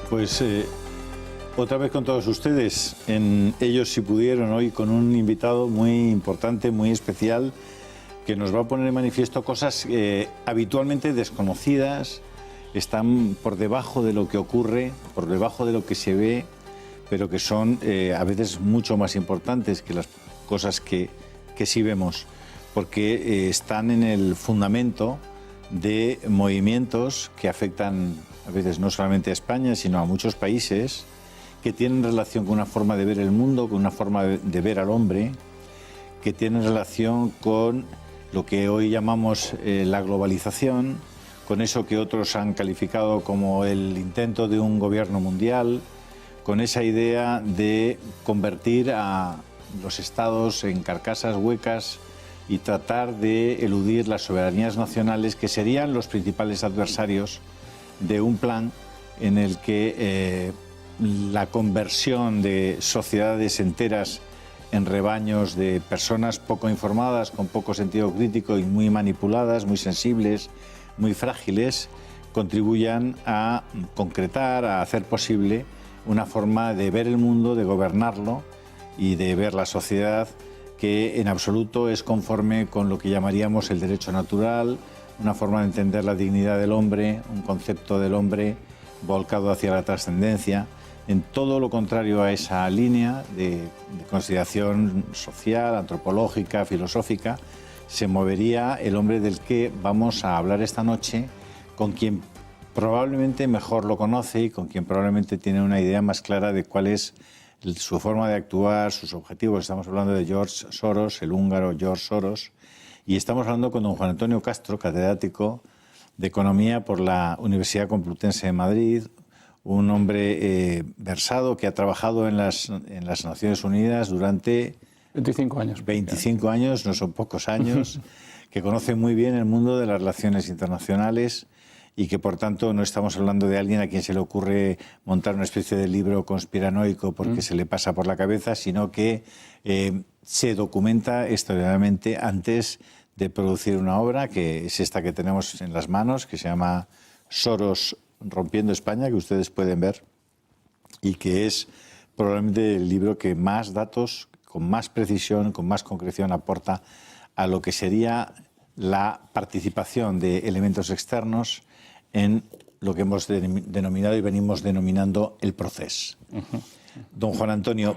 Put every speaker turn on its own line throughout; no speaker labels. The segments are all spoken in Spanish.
Pues otra vez con todos ustedes, en Ellos si pudieron, hoy con un invitado muy importante, muy especial, que nos va a poner en manifiesto cosas habitualmente desconocidas, están por debajo de lo que ocurre, por debajo de lo que se ve, pero que son a veces mucho más importantes que las cosas que sí vemos, porque están en el fundamento de movimientos que afectan a veces no solamente a España, sino a muchos países, que tienen relación con una forma de ver el mundo, con una forma de ver al hombre, que tienen relación con lo que hoy llamamos la globalización, con eso que otros han calificado como el intento de un gobierno mundial, con esa idea de convertir a los estados en carcasas huecas y tratar de eludir las soberanías nacionales, que serían los principales adversarios de un plan en el que la conversión de sociedades enteras en rebaños de personas poco informadas, con poco sentido crítico y muy manipuladas, muy sensibles, muy frágiles, contribuyan a concretar, a hacer posible una forma de ver el mundo, de gobernarlo y de ver la sociedad que en absoluto es conforme con lo que llamaríamos el derecho natural, una forma de entender la dignidad del hombre, un concepto del hombre volcado hacia la trascendencia, en todo lo contrario a esa línea de consideración social, antropológica, filosófica, se movería el hombre del que vamos a hablar esta noche, con quien probablemente mejor lo conoce y con quien probablemente tiene una idea más clara de cuál es su forma de actuar, sus objetivos. Estamos hablando de George Soros, el húngaro George Soros, y estamos hablando con don Juan Antonio Castro, catedrático de Economía por la Universidad Complutense de Madrid, un hombre versado que ha trabajado en las Naciones Unidas durante
25 años.
25 años, no son pocos años, que conoce muy bien el mundo de las relaciones internacionales y que, por tanto, no estamos hablando de alguien a quien se le ocurre montar una especie de libro conspiranoico porque se le pasa por la cabeza, sino que se documenta extraordinariamente antes de producir una obra, que es esta que tenemos en las manos, que se llama Soros rompiendo España, que ustedes pueden ver, y que es probablemente el libro que más datos, con más precisión, con más concreción aporta a lo que sería la participación de elementos externos en lo que hemos denominado y venimos denominando el proceso. Don Juan Antonio,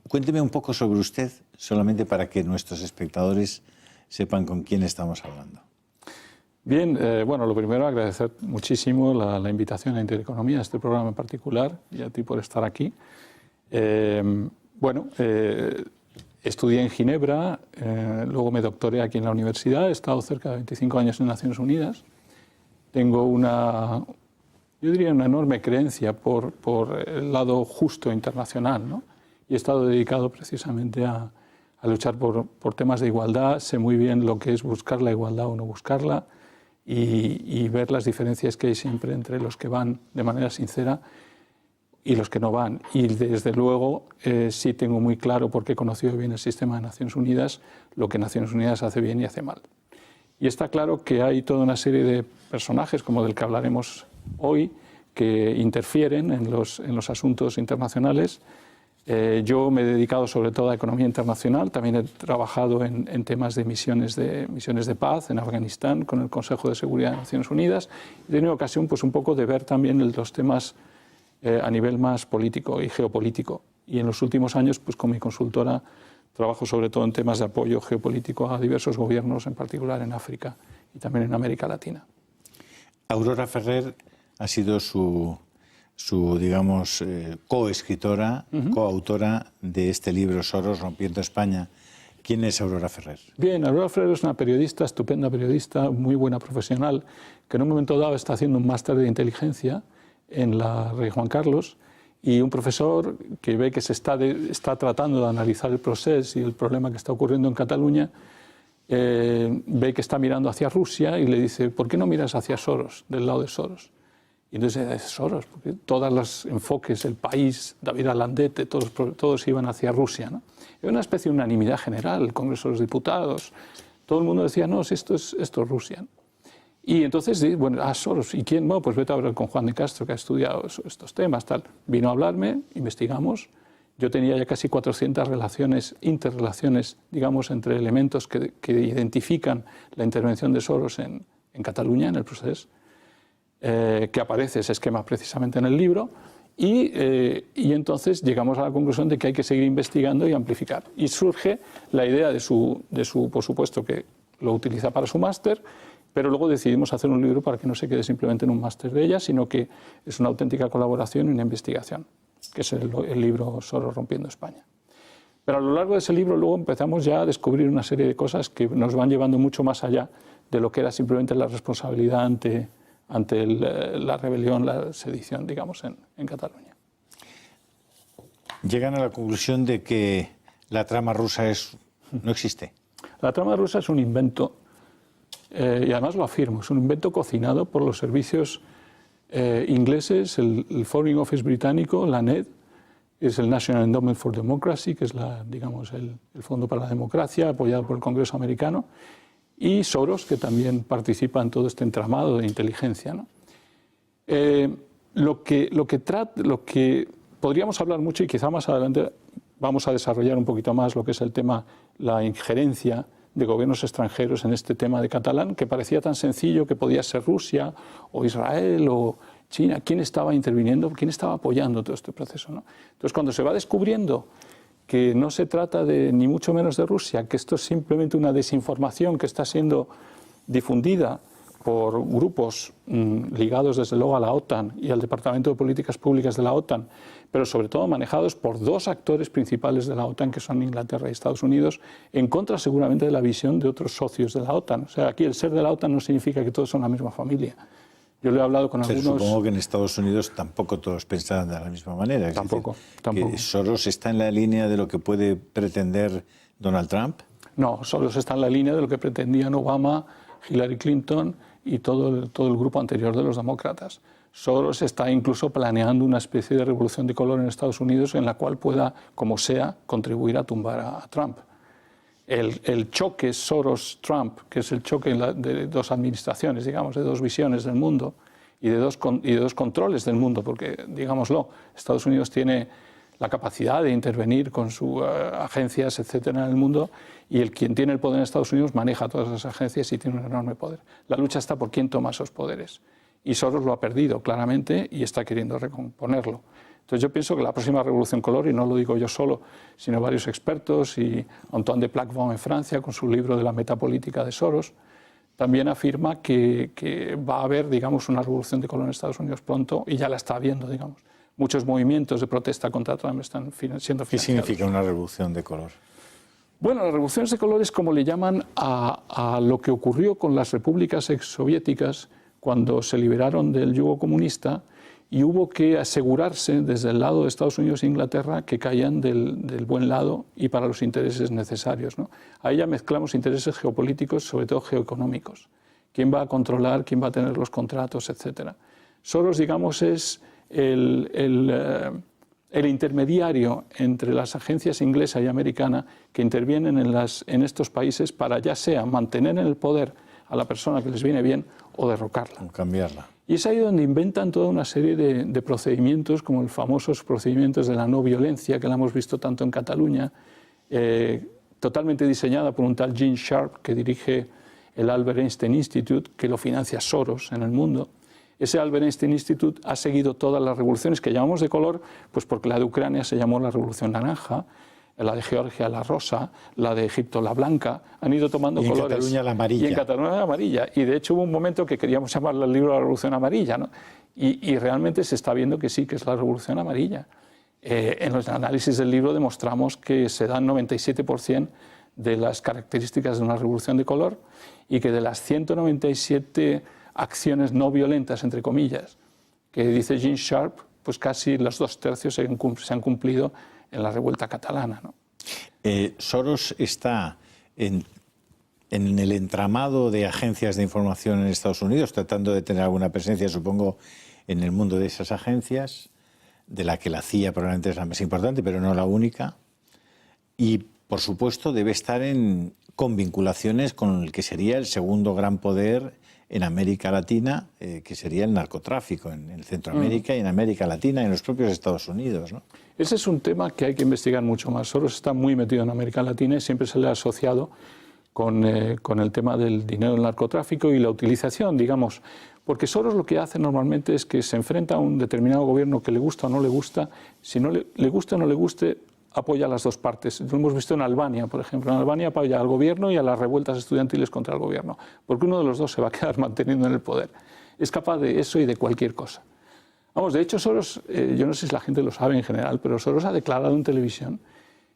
cuénteme un poco sobre usted, solamente para que nuestros espectadores sepan con quién estamos hablando.
Bien, bueno, lo primero, agradecer muchísimo la invitación a Intereconomía, a este programa en particular, y a ti por estar aquí. Estudié en Ginebra, luego me doctoré aquí en la universidad, he estado cerca de 25 años en Naciones Unidas. Tengo yo diría una enorme creencia por el lado justo internacional, ¿no? Y he estado dedicado precisamente a luchar por temas de igualdad. Sé muy bien lo que es buscar la igualdad o no buscarla y ver las diferencias que hay siempre entre los que van de manera sincera y los que no van. Y desde luego sí tengo muy claro, porque he conocido bien el sistema de Naciones Unidas, lo que Naciones Unidas hace bien y hace mal. Y está claro que hay toda una serie de personajes, como del que hablaremos hoy, que interfieren en los asuntos internacionales. Yo me he dedicado sobre todo a economía internacional, también he trabajado en temas de misiones de paz en Afganistán con el Consejo de Seguridad de Naciones Unidas. He tenido ocasión pues, un poco de ver también los temas a nivel más político y geopolítico. Y en los últimos años, pues, con mi consultora, trabajo sobre todo en temas de apoyo geopolítico a diversos gobiernos, en particular en África y también en América Latina.
Aurora Ferrer ha sido su digamos, coescritora, coautora de este libro, Soros rompiendo España. ¿Quién es Aurora Ferrer?
Bien, Aurora Ferrer es una periodista, estupenda periodista, muy buena profesional, que en un momento dado está haciendo un máster de inteligencia en la Rey Juan Carlos, y un profesor que ve que se está tratando de analizar el proceso y el problema que está ocurriendo en Cataluña, ve que está mirando hacia Rusia y le dice, ¿por qué no miras hacia Soros, del lado de Soros? Y entonces es Soros, porque todos los enfoques, el país, David Alandete, todos iban hacia Rusia, ¿no? Era una especie de unanimidad general, el Congreso de los Diputados, todo el mundo decía, no, esto es Rusia. Y entonces, bueno, Soros, ¿y quién? Bueno, pues vete a hablar con Juan de Castro, que ha estudiado estos temas, tal. Vino a hablarme, investigamos. Yo tenía ya casi 400 interrelaciones, digamos, entre elementos que identifican la intervención de Soros en Cataluña, en el proceso, que aparece ese esquema precisamente en el libro. Y entonces llegamos a la conclusión de que hay que seguir investigando y amplificar. Y surge la idea de su por supuesto, que lo utiliza para su máster, pero luego decidimos hacer un libro para que no se quede simplemente en un máster de ella, sino que es una auténtica colaboración y una investigación, que es el libro Soros rompiendo España. Pero a lo largo de ese libro luego empezamos ya a descubrir una serie de cosas que nos van llevando mucho más allá de lo que era simplemente la responsabilidad ante la rebelión, la sedición, digamos, en Cataluña.
Llegan a la conclusión de que la trama rusa no existe.
La trama rusa es un invento, y además lo afirmo, es un invento cocinado por los servicios ingleses, el Foreign Office británico, la NED, es el National Endowment for Democracy, que es digamos, el Fondo para la Democracia, apoyado por el Congreso americano, y Soros, que también participa en todo este entramado de inteligencia, ¿no? Lo que podríamos hablar mucho, y quizá más adelante vamos a desarrollar un poquito más lo que es el tema, la injerencia de gobiernos extranjeros en este tema de catalán, que parecía tan sencillo que podía ser Rusia o Israel o China. ¿Quién estaba interviniendo? ¿Quién estaba apoyando todo este proceso, ¿no? Entonces, cuando se va descubriendo que no se trata ni mucho menos de Rusia, que esto es simplemente una desinformación que está siendo difundida por grupos ligados desde luego a la OTAN y al Departamento de Políticas Públicas de la OTAN, pero sobre todo manejados por dos actores principales de la OTAN, que son Inglaterra y Estados Unidos, en contra seguramente de la visión de otros socios de la OTAN. O sea, aquí el ser de la OTAN no significa que todos son la misma familia. Yo le he hablado con algunos...
Supongo que en Estados Unidos tampoco todos pensaban de la misma manera.
Tampoco.
¿Que Soros está en la línea de lo que puede pretender Donald Trump?
No, Soros está en la línea de lo que pretendían Obama, Hillary Clinton y todo el grupo anterior de los demócratas. Soros está incluso planeando una especie de revolución de color en Estados Unidos en la cual pueda, como sea, contribuir a tumbar a Trump. El choque Soros-Trump, que es el choque de dos administraciones, digamos, de dos visiones del mundo y de dos controles del mundo, porque, digámoslo, Estados Unidos tiene la capacidad de intervenir con sus agencias, etcétera, en el mundo, y quien tiene el poder en Estados Unidos maneja todas esas agencias y tiene un enorme poder. La lucha está por quién toma esos poderes. Y Soros lo ha perdido claramente y está queriendo recomponerlo. Entonces yo pienso que la próxima revolución color, y no lo digo yo solo, sino varios expertos, y Antoine de Plaquevent en Francia, con su libro de la metapolítica de Soros, también afirma que va a haber, digamos, una revolución de color en Estados Unidos pronto, y ya la está habiendo, digamos. Muchos movimientos de protesta contra Trump están siendo financiados.
¿Qué significa una revolución de color?
Bueno, las revoluciones de color es como le llaman a lo que ocurrió con las repúblicas exsoviéticas cuando se liberaron del yugo comunista y hubo que asegurarse desde el lado de Estados Unidos e Inglaterra que caían del buen lado y para los intereses necesarios, ¿no? Ahí ya mezclamos intereses geopolíticos, sobre todo geoeconómicos. ¿Quién va a controlar? ¿Quién va a tener los contratos? Etcétera. Soros, digamos, es el intermediario entre las agencias inglesa y americana que intervienen en estos países para ya sea mantener en el poder a la persona que les viene bien o derrocarla.
O cambiarla.
Y es ahí donde inventan toda una serie de procedimientos, como los famosos procedimientos de la no violencia, que la hemos visto tanto en Cataluña, totalmente diseñada por un tal Gene Sharp, que dirige el Albert Einstein Institute, que lo financia Soros en el mundo. Ese Albert Einstein Institute ha seguido todas las revoluciones que llamamos de color, pues porque la de Ucrania se llamó la Revolución Naranja, la de Georgia la rosa, la de Egipto la blanca, han ido tomando colores.
Y en Cataluña la amarilla.
Y en Cataluña la amarilla. Y de hecho hubo un momento que queríamos llamarle al libro la Revolución Amarilla, ¿no? Y realmente se está viendo que sí, que es la Revolución Amarilla. En los análisis del libro demostramos que se dan 97% de las características de una revolución de color y que de las 197 acciones no violentas, entre comillas, que dice Gene Sharp, pues casi los 2/3 se han cumplido en la revuelta catalana, ¿no?
Soros está en el entramado de agencias de información en Estados Unidos, tratando de tener alguna presencia, supongo, en el mundo de esas agencias, de la que la CIA probablemente es la más importante, pero no la única. Y, por supuesto, debe estar con vinculaciones con el que sería el segundo gran poder en América Latina, que sería el narcotráfico, en Centroamérica y en América Latina y en los propios Estados Unidos, ¿no?
Ese es un tema que hay que investigar mucho más. Soros está muy metido en América Latina y siempre se le ha asociado con el tema del dinero del narcotráfico y la utilización, digamos, porque Soros lo que hace normalmente es que se enfrenta a un determinado gobierno que le gusta o no le gusta, si no le gusta o no le guste, apoya a las dos partes. Lo hemos visto en Albania, por ejemplo. En Albania apoya al gobierno y a las revueltas estudiantiles contra el gobierno, porque uno de los dos se va a quedar manteniendo en el poder. Es capaz de eso y de cualquier cosa. Vamos, de hecho, Soros, yo no sé si la gente lo sabe en general, pero Soros ha declarado en televisión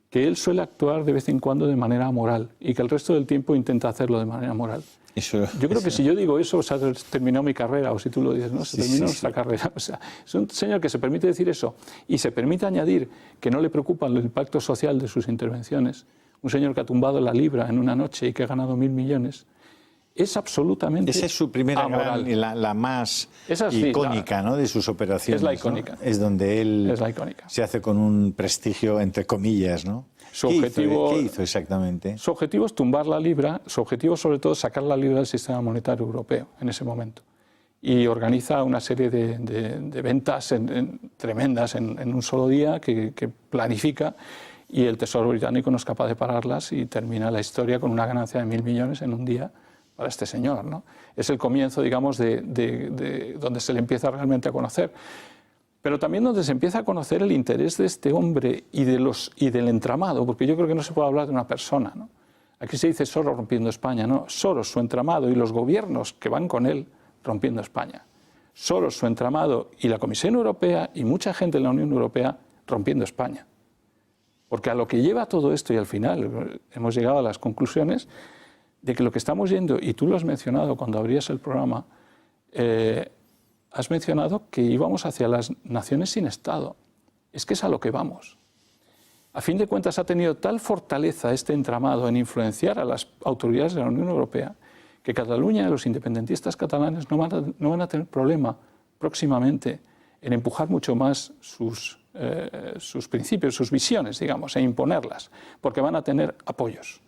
que él suele actuar de vez en cuando de manera amoral y que el resto del tiempo intenta hacerlo de manera moral. Yo creo que si yo digo eso, se ha terminado mi carrera, o si tú lo dices, no, se terminó nuestra carrera. O sea, es un señor que se permite decir eso y se permite añadir que no le preocupa el impacto social de sus intervenciones. Un señor que ha tumbado la libra en una noche y que ha ganado 1.000 millones. Es absolutamente
Esa es su primera gran, la más icónica, ¿no?, de sus operaciones.
Es la icónica.
¿No? Es donde él se hace con un prestigio, entre comillas, ¿no? ¿Qué hizo exactamente?
Su objetivo es tumbar la libra, su objetivo sobre todo es sacar la libra del sistema monetario europeo en ese momento. Y organiza una serie de ventas tremendas en un solo día que planifica, y el Tesoro británico no es capaz de pararlas y termina la historia con una ganancia de 1.000 millones en un día para este señor, ¿no? Es el comienzo, digamos, de donde se le empieza realmente a conocer. Pero también donde se empieza a conocer el interés de este hombre y del entramado, porque yo creo que no se puede hablar de una persona, ¿no? Aquí se dice Soros rompiendo España, ¿no? Soros, su entramado y los gobiernos que van con él rompiendo España. Soros, su entramado y la Comisión Europea y mucha gente en la Unión Europea rompiendo España. Porque a lo que lleva todo esto, y al final hemos llegado a las conclusiones de que lo que estamos yendo, y tú lo has mencionado cuando abrías el programa, has mencionado que íbamos hacia las naciones sin Estado. Es que es a lo que vamos. A fin de cuentas, ha tenido tal fortaleza este entramado en influenciar a las autoridades de la Unión Europea que Cataluña, los independentistas catalanes, no van a tener problema próximamente en empujar mucho más sus principios, sus visiones, digamos, e imponerlas, porque van a tener apoyos.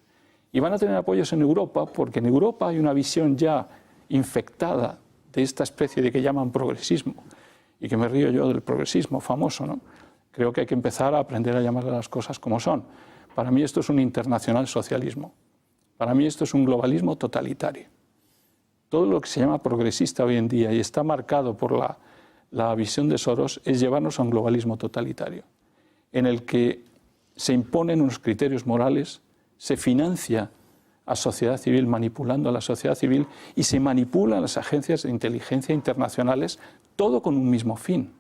Y van a tener apoyos en Europa, porque en Europa hay una visión ya infectada de esta especie de que llaman progresismo, y que me río yo del progresismo famoso, ¿no? Creo que hay que empezar a aprender a llamar a las cosas como son. Para mí esto es un internacional socialismo. Para mí esto es un globalismo totalitario. Todo lo que se llama progresista hoy en día y está marcado por la visión de Soros es llevarnos a un globalismo totalitario, en el que se imponen unos criterios morales, se financia a sociedad civil manipulando a la sociedad civil y se manipulan las agencias de inteligencia internacionales, todo con un mismo fin.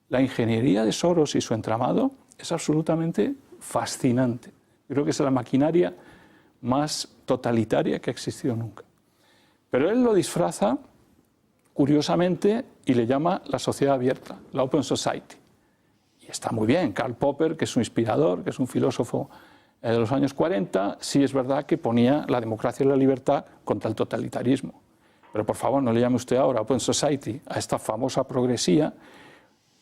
La ingeniería de Soros y su entramado es absolutamente fascinante. Yo creo que es la maquinaria más totalitaria que ha existido nunca. Pero él lo disfraza, curiosamente, y le llama la sociedad abierta, la Open Society. Y está muy bien. Karl Popper, que es un inspirador, que es un filósofo de los años 40, sí es verdad que ponía la democracia y la libertad contra el totalitarismo. Pero por favor, no le llame usted ahora Open Society a esta famosa progresía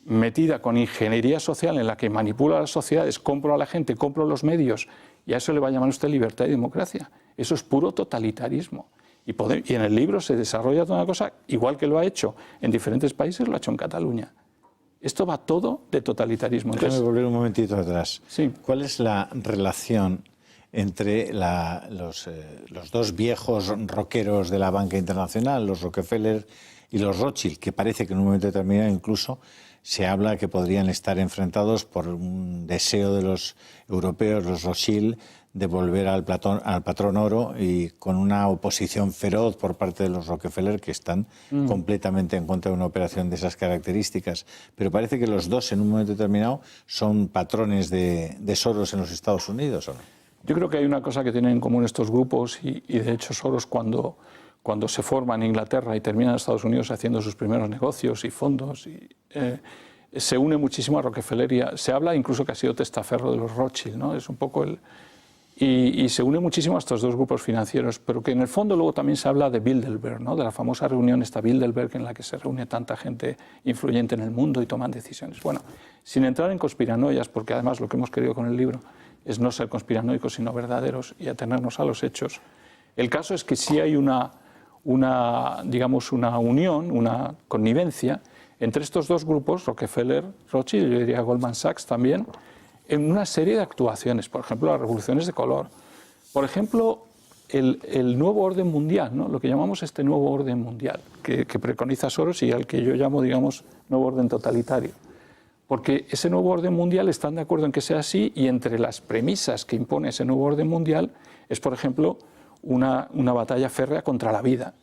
metida con ingeniería social en la que manipula a las sociedades, compro a la gente, compro los medios, y a eso le va a llamar usted libertad y democracia. Eso es puro totalitarismo. Y en el libro se desarrolla toda una cosa, igual que lo ha hecho en diferentes países, lo ha hecho en Cataluña. Esto va todo de totalitarismo.
Déjame volver un momentito atrás.
Sí.
¿Cuál es la relación entre los dos viejos rockeros de la banca internacional, los Rockefeller y los Rothschild, que parece que en un momento determinado incluso se habla que podrían estar enfrentados por un deseo de los europeos, los Rothschild, de volver al patrón oro, y con una oposición feroz por parte de los Rockefeller, que están completamente en contra de una operación de esas características? Pero parece que los dos en un momento determinado son patrones de Soros en los Estados Unidos, ¿o no?
Yo creo que hay una cosa que tienen en común estos grupos, y de hecho Soros cuando se forma en Inglaterra y termina en Estados Unidos haciendo sus primeros negocios y fondos, se une muchísimo a Rockefeller. Se habla incluso que ha sido testaferro de los Rothschild, ¿no? Es un poco y se une muchísimo a estos dos grupos financieros, pero que en el fondo luego también se habla de Bilderberg, ¿no? De la famosa reunión esta Bilderberg en la que se reúne tanta gente influyente en el mundo y toman decisiones. Bueno, sin entrar en conspiranoias, porque además lo que hemos querido con el libro es no ser conspiranoicos, sino verdaderos y atenernos a los hechos. El caso es que sí hay una digamos, una unión, una connivencia entre estos dos grupos, Rockefeller, Rothschild, yo diría Goldman Sachs también, en una serie de actuaciones, por ejemplo, las revoluciones de color, por ejemplo, el nuevo orden mundial, ¿no? Lo que llamamos este nuevo orden mundial, que preconiza Soros y al que yo llamo, digamos, nuevo orden totalitario. Porque ese nuevo orden mundial están de acuerdo en que sea así, y entre las premisas que impone ese nuevo orden mundial es, por ejemplo, una batalla férrea contra la vida.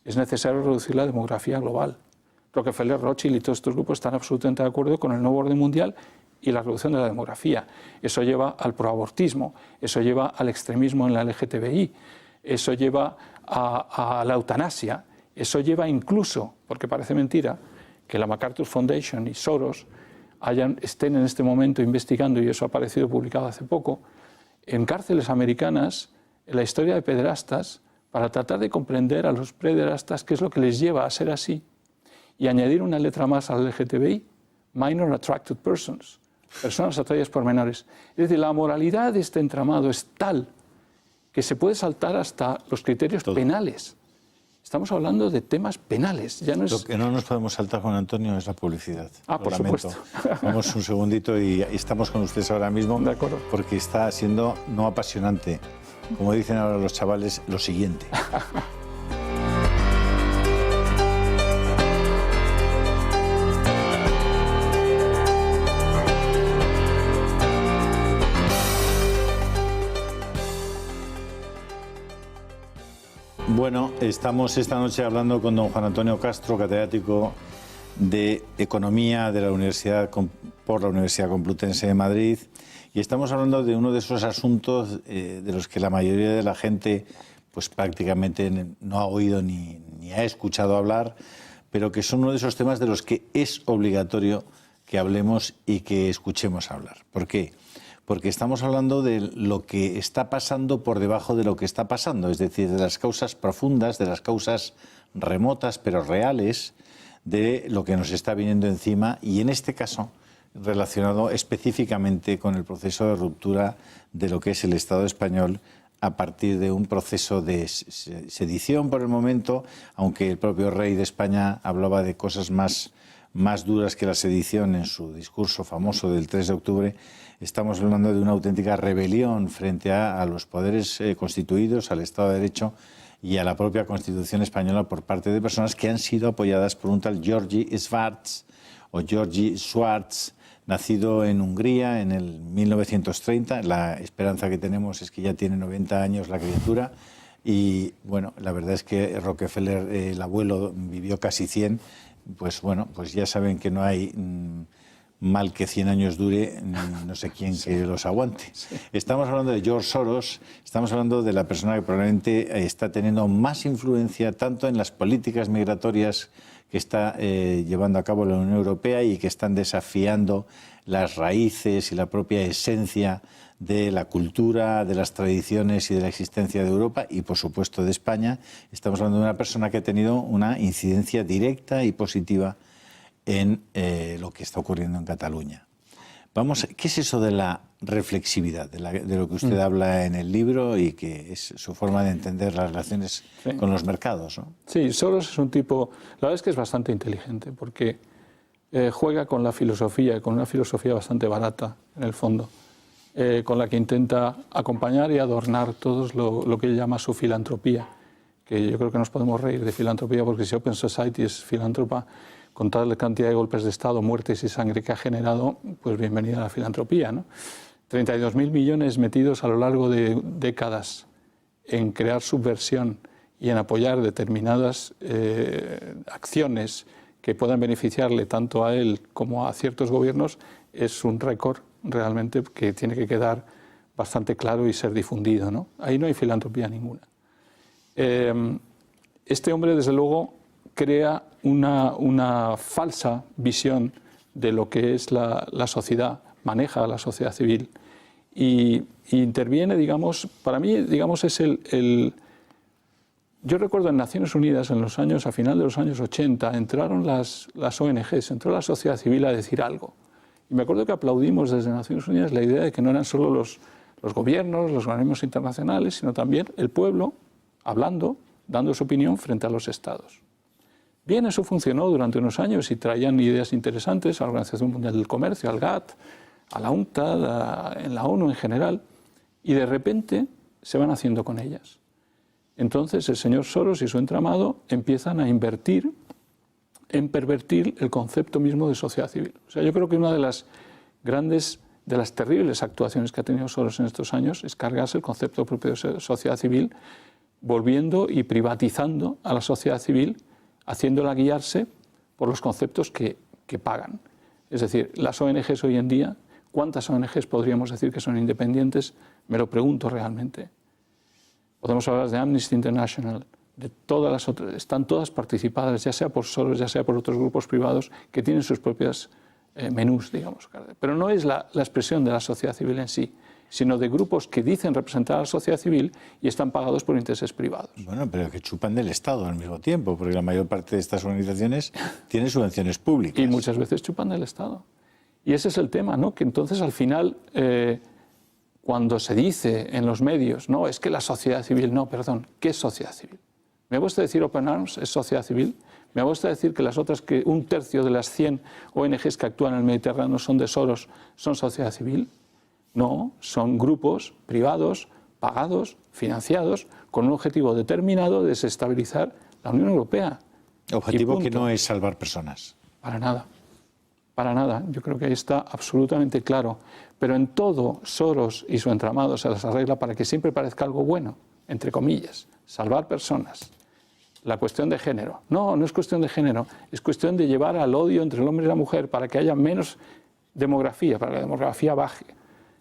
Es necesario reducir la demografía global. Rockefeller, Rothschild y todos estos grupos están absolutamente de acuerdo con el nuevo orden mundial y la reducción de la demografía. Eso lleva al proabortismo, eso lleva al extremismo en la LGTBI, eso lleva a la eutanasia, eso lleva incluso, porque parece mentira, que la MacArthur Foundation y Soros estén en este momento investigando, y eso ha aparecido publicado hace poco, en cárceles americanas, en la historia de pederastas, para tratar de comprender a los pederastas qué es lo que les lleva a ser así, y añadir una letra más al LGTBI, Minor Attracted Persons, personas atraídas por menores. Es decir, la moralidad de este entramado es tal que se puede saltar hasta los criterios penales. Estamos hablando de temas penales. Ya no es...
Lo que no nos podemos saltar, Juan Antonio, es la publicidad.
Por supuesto.
Vamos un segundito y estamos con ustedes ahora mismo.
De acuerdo.
Porque está siendo no apasionante, como dicen ahora los chavales, lo siguiente. Bueno, estamos esta noche hablando con don Juan Antonio Castro, catedrático de Economía de por la Universidad Complutense de Madrid, y estamos hablando de uno de esos asuntos de los que la mayoría de la gente pues prácticamente no ha oído ni ha escuchado hablar, pero que son uno de esos temas de los que es obligatorio que hablemos y que escuchemos hablar. ¿Por qué? Porque estamos hablando de lo que está pasando por debajo de lo que está pasando, es decir, de las causas profundas, de las causas remotas pero reales de lo que nos está viniendo encima, y en este caso relacionado específicamente con el proceso de ruptura de lo que es el Estado español a partir de un proceso de sedición por el momento, aunque el propio rey de España hablaba de cosas más duras que la sedición en su discurso famoso del 3 de octubre, estamos hablando de una auténtica rebelión frente a los poderes constituidos, al Estado de Derecho y a la propia Constitución española por parte de personas que han sido apoyadas por un tal György Schwarz, nacido en Hungría en el 1930. La esperanza que tenemos es que ya tiene 90 años la criatura. Y bueno, la verdad es que Rockefeller, el abuelo, vivió casi 100. Pues bueno, pues ya saben que no hay mal que 100 años dure, no sé quién que los aguante. Sí. Estamos hablando de George Soros, estamos hablando de la persona que probablemente está teniendo más influencia tanto en las políticas migratorias que está llevando a cabo la Unión Europea y que están desafiando las raíces y la propia esencia de la cultura, de las tradiciones y de la existencia de Europa y, por supuesto, de España. Estamos hablando de una persona que ha tenido una incidencia directa y positiva en lo que está ocurriendo en Cataluña. ¿Qué es eso de la reflexividad, de lo que usted habla en el libro y que es su forma de entender las relaciones con los mercados, ¿no?
Sí, Soros es un tipo, la verdad es que es bastante inteligente porque juega con la filosofía, con una filosofía bastante barata en el fondo, con la que intenta acompañar y adornar todo lo que él llama su filantropía, que yo creo que nos podemos reír de filantropía porque si Open Society es filántropa, con toda la cantidad de golpes de Estado, muertes y sangre que ha generado, pues bienvenida a la filantropía, ¿no? 32.000 millones metidos a lo largo de décadas en crear subversión y en apoyar determinadas acciones que puedan beneficiarle tanto a él como a ciertos gobiernos, es un récord realmente que tiene que quedar bastante claro y ser difundido, ¿no? Ahí no hay filantropía ninguna. Este hombre, desde luego, crea una falsa visión de lo que es la sociedad, maneja la sociedad civil y interviene, digamos, para mí, digamos, es yo recuerdo en Naciones Unidas, a final de los años 80, entraron las ONGs, entró la sociedad civil a decir algo. Y me acuerdo que aplaudimos desde Naciones Unidas la idea de que no eran solo los gobiernos, los organismos internacionales, sino también el pueblo, hablando, dando su opinión frente a los estados. Bien, eso funcionó durante unos años y traían ideas interesantes a la Organización Mundial del Comercio, al GATT, a la UNCTAD, en la ONU en general, y de repente se van haciendo con ellas. Entonces el señor Soros y su entramado empiezan a invertir en pervertir el concepto mismo de sociedad civil. O sea, yo creo que una de las terribles actuaciones que ha tenido Soros en estos años es cargarse el concepto propio de sociedad civil, volviendo y privatizando a la sociedad civil, haciéndola guiarse por los conceptos que pagan. Es decir, las ONGs hoy en día, ¿cuántas ONGs podríamos decir que son independientes? Me lo pregunto realmente. Podemos hablar de Amnesty International, de todas las otras, están todas participadas, ya sea por Soros, ya sea por otros grupos privados que tienen sus propias menús, digamos. Pero no es la expresión de la sociedad civil en sí, sino de grupos que dicen representar a la sociedad civil y están pagados por intereses privados.
Bueno, pero que chupan del Estado al mismo tiempo, porque la mayor parte de estas organizaciones tienen subvenciones públicas.
Y muchas veces chupan del Estado. Y ese es el tema, ¿no? Que entonces al final, cuando se dice en los medios, no, es que la sociedad civil, no, perdón, ¿qué es sociedad civil? ¿Me va usted a decir Open Arms es sociedad civil? ¿Me va usted a decir que las otras, que un tercio de las 100 ONGs que actúan en el Mediterráneo son de Soros, son sociedad civil? No, son grupos privados, pagados, financiados, con un objetivo determinado de desestabilizar la Unión Europea.
Objetivo que no es salvar personas.
Para nada, para nada. Yo creo que ahí está absolutamente claro. Pero en todo, Soros y su entramado se las arregla para que siempre parezca algo bueno, entre comillas, salvar personas. La cuestión de género. No, no es cuestión de género, es cuestión de llevar al odio entre el hombre y la mujer para que haya menos demografía, para que la demografía baje.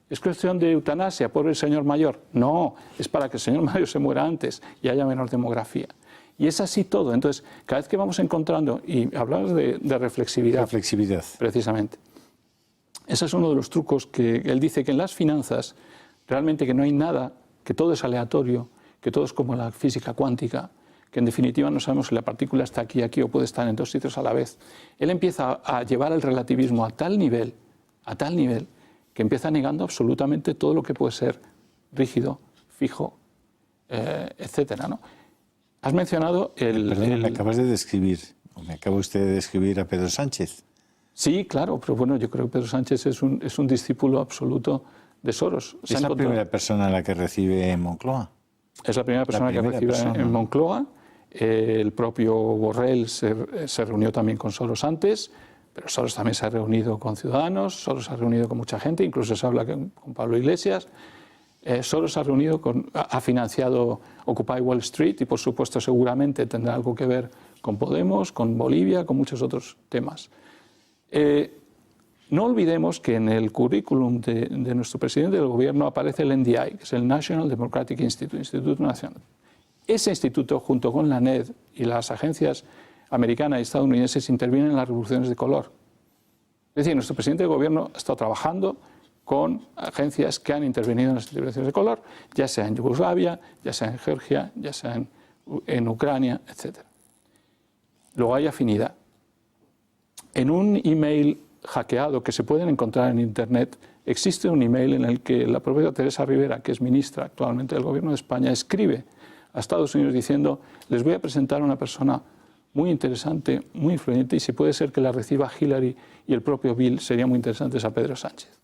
¿Es cuestión de eutanasia, pobre señor mayor? No, es para que el señor mayor se muera antes y haya menor demografía. Y es así todo. Entonces, cada vez que vamos encontrando, y hablamos de reflexividad.
Reflexividad.
Precisamente. Ese es uno de los trucos que él dice, que en las finanzas realmente que no hay nada, que todo es aleatorio, que todo es como la física cuántica, que en definitiva no sabemos si la partícula está aquí o puede estar en dos sitios a la vez. Él empieza a llevar el relativismo a tal nivel, que empieza negando absolutamente todo lo que puede ser rígido, fijo, etcétera, ¿no? Has mencionado
me acabas de describir, o me acaba usted de describir a Pedro Sánchez.
Sí, claro, pero bueno, yo creo que Pedro Sánchez es un discípulo absoluto de Soros.
¿Es la primera persona a la que recibe en Moncloa?
Es la primera persona que recibe en Moncloa. El propio Borrell se reunió también con Soros antes, pero Soros también se ha reunido con Ciudadanos, Soros se ha reunido con mucha gente, incluso se habla con Pablo Iglesias. Soros ha financiado Occupy Wall Street y, por supuesto, seguramente tendrá algo que ver con Podemos, con Bolivia, con muchos otros temas. No olvidemos que en el currículum de nuestro presidente del gobierno aparece el NDI, que es el National Democratic Institute, Instituto Nacional. Ese instituto, junto con la NED y las agencias americanas y estadounidenses, intervienen en las revoluciones de color. Es decir, nuestro presidente del gobierno ha estado trabajando con agencias que han intervenido en las intervenciones de color, ya sea en Yugoslavia, ya sea en Georgia, ya sea en Ucrania, etc. Luego hay afinidad. En un email hackeado que se pueden encontrar en Internet, existe un email en el que la propia Teresa Rivera, que es ministra actualmente del Gobierno de España, escribe a Estados Unidos diciendo: les voy a presentar a una persona muy interesante, muy influyente, y si puede ser que la reciba Hillary y el propio Bill, sería muy interesante, es a Pedro Sánchez.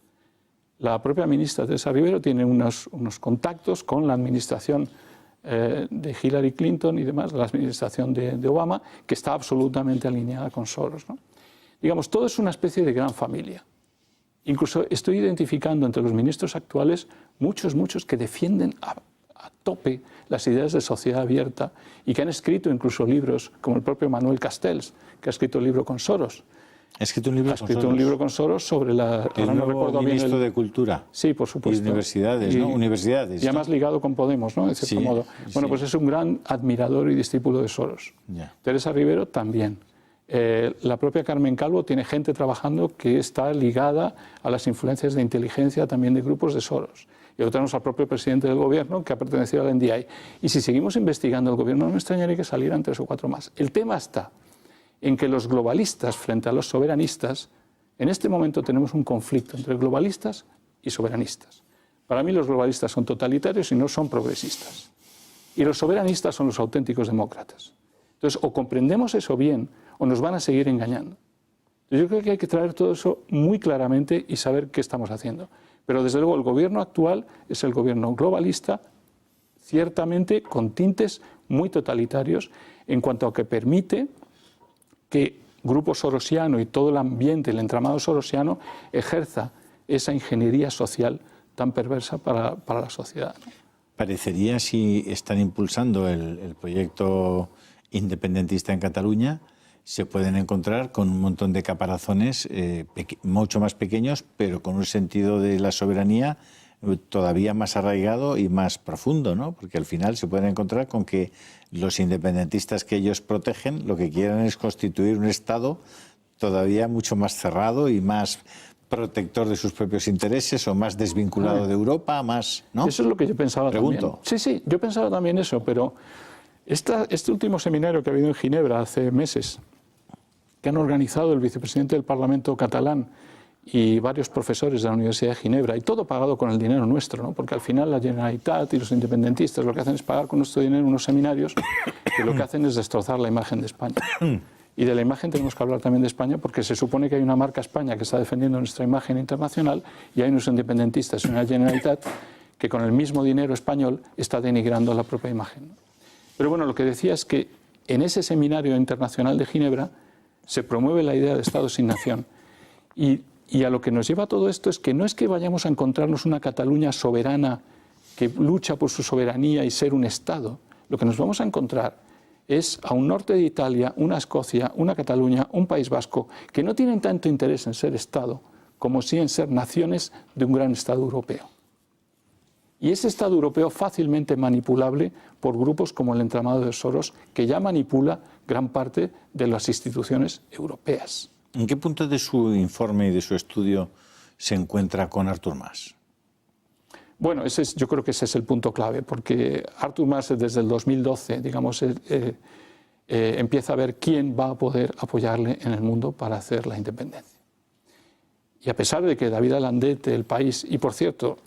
La propia ministra Teresa Rivera tiene unos contactos con la administración de Hillary Clinton y demás, la administración de Obama, que está absolutamente alineada con Soros, ¿no? Digamos, todo es una especie de gran familia. Incluso estoy identificando entre los ministros actuales muchos que defienden a tope las ideas de sociedad abierta y que han escrito incluso libros, como el propio Manuel Castells, que ha escrito un libro con Soros.
Ha escrito un libro con Soros
sobre la...
El nuevo ministro de Cultura.
Sí, por supuesto.
Y universidades, ¿no? Universidades.
Y además ligado con Podemos, ¿no? De cierto modo. Bueno, pues es un gran admirador y discípulo de Soros.
Ya.
Teresa Rivero también. La propia Carmen Calvo tiene gente trabajando que está ligada a las influencias de inteligencia también de grupos de Soros. Y luego tenemos al propio presidente del gobierno que ha pertenecido al NDI. Y si seguimos investigando el gobierno, no me extrañaría que salieran 3 o 4 más. El tema está en que los globalistas frente a los soberanistas, en este momento tenemos un conflicto entre globalistas y soberanistas. Para mí los globalistas son totalitarios y no son progresistas. y los soberanistas son los auténticos demócratas. Entonces, o comprendemos eso bien o nos van a seguir engañando. Entonces, yo creo que hay que traer todo eso muy claramente y saber qué estamos haciendo. Pero desde luego el gobierno actual es el gobierno globalista, ciertamente con tintes muy totalitarios en cuanto a que permite que grupo sorosiano y todo el ambiente, el entramado sorosiano, ejerza esa ingeniería social tan perversa para la sociedad, ¿no?
Parecería, si están impulsando el proyecto independentista en Cataluña, se pueden encontrar con un montón de caparazones mucho más pequeños, pero con un sentido de la soberanía todavía más arraigado y más profundo, ¿no? Porque al final se pueden encontrar con que los independentistas que ellos protegen lo que quieren es constituir un Estado todavía mucho más cerrado y más protector de sus propios intereses o más desvinculado de Europa, más, ¿no?
Eso es lo que yo pensaba también. Sí, yo pensaba también eso, pero este último seminario que ha habido en Ginebra hace meses, que han organizado el vicepresidente del Parlamento catalán y varios profesores de la Universidad de Ginebra, y todo pagado con el dinero nuestro, ¿no? Porque al final la Generalitat y los independentistas lo que hacen es pagar con nuestro dinero unos seminarios que lo que hacen es destrozar la imagen de España. Y de la imagen tenemos que hablar también de España, porque se supone que hay una marca España que está defendiendo nuestra imagen internacional y hay unos independentistas y una Generalitat que con el mismo dinero español está denigrando la propia imagen, ¿no? Pero bueno, lo que decía es que en ese seminario internacional de Ginebra se promueve la idea de Estado sin nación. Y a lo que nos lleva todo esto es que no es que vayamos a encontrarnos una Cataluña soberana que lucha por su soberanía y ser un Estado. Lo que nos vamos a encontrar es a un norte de Italia, una Escocia, una Cataluña, un País Vasco, que no tienen tanto interés en ser Estado como sí en ser naciones de un gran Estado europeo. Y ese Estado europeo fácilmente manipulable por grupos como el entramado de Soros, que ya manipula gran parte de las instituciones europeas.
¿En qué punto de su informe y de su estudio se encuentra con Artur Mas?
Bueno, yo creo que ese es el punto clave, porque Artur Mas desde el 2012, digamos, empieza a ver quién va a poder apoyarle en el mundo para hacer la independencia. Y a pesar de que David Alandete, El País, y por cierto,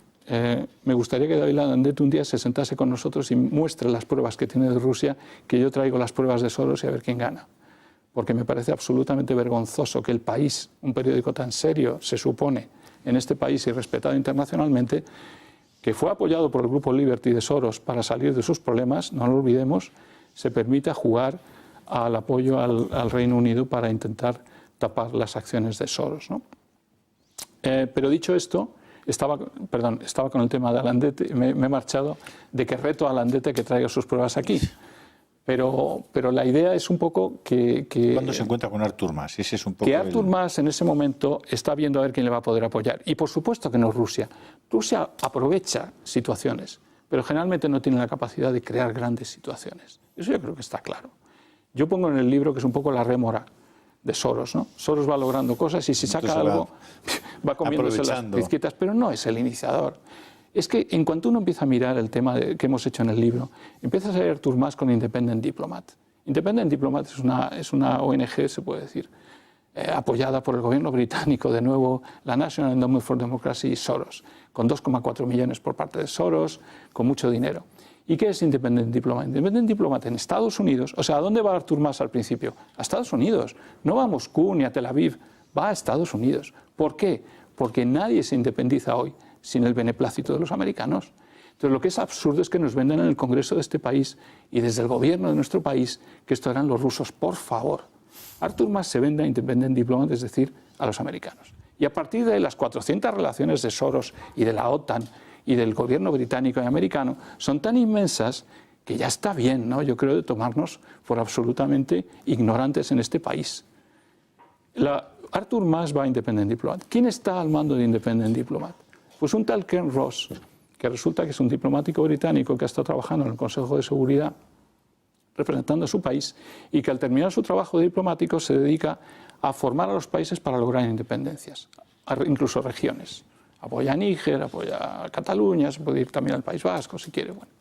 me gustaría que David Alandete un día se sentase con nosotros y muestre las pruebas que tiene de Rusia, que yo traigo las pruebas de Soros y a ver quién gana. Porque me parece absolutamente vergonzoso que El País, un periódico tan serio, se supone, en este país y respetado internacionalmente, que fue apoyado por el grupo Liberty de Soros para salir de sus problemas, no lo olvidemos, se permita jugar al apoyo al Reino Unido para intentar tapar las acciones de Soros, ¿no? Pero dicho esto, estaba con el tema de Alandete, me he marchado, de que reto a Alandete que traiga sus pruebas aquí. Pero la idea es un poco que
¿Cuándo se encuentra con Artur Mas? Ese es un poco
que Artur Mas en ese momento está viendo a ver quién le va a poder apoyar. Y por supuesto que no es Rusia. Rusia aprovecha situaciones, pero generalmente no tiene la capacidad de crear grandes situaciones. Eso yo creo que está claro. Yo pongo en el libro que es un poco la rémora de Soros, ¿no? Soros va logrando cosas y si saca algo va comiéndose las pizquitas, pero no es el iniciador. Es que en cuanto uno empieza a mirar el tema que hemos hecho en el libro, empieza a salir Artur Mas con Independent Diplomat. Independent Diplomat es una ONG, se puede decir, apoyada por el gobierno británico, de nuevo, la National Endowment for Democracy y Soros, con 2,4 millones por parte de Soros, con mucho dinero. ¿Y qué es Independent Diplomat? Independent Diplomat en Estados Unidos, o sea, ¿a dónde va Artur Mas al principio? A Estados Unidos. No va a Moscú ni a Tel Aviv, va a Estados Unidos. ¿Por qué? Porque nadie se independiza hoy sin el beneplácito de los americanos. Entonces, lo que es absurdo es que nos vendan en el Congreso de este país y desde el gobierno de nuestro país que esto eran los rusos. Por favor, Artur Mas se vende a Independent Diplomat, es decir, a los americanos. Y a partir de las 400 relaciones de Soros y de la OTAN y del gobierno británico y americano son tan inmensas que ya está bien, ¿no? Yo creo, de tomarnos por absolutamente ignorantes en este país. Artur Mas va a Independent Diplomat. ¿Quién está al mando de Independent Diplomat? Pues un tal Ken Ross, que resulta que es un diplomático británico que ha estado trabajando en el Consejo de Seguridad representando a su país y que al terminar su trabajo diplomático se dedica a formar a los países para lograr independencias, incluso regiones. Apoya a Níger, apoya a Cataluña, se puede ir también al País Vasco si quiere. Bueno.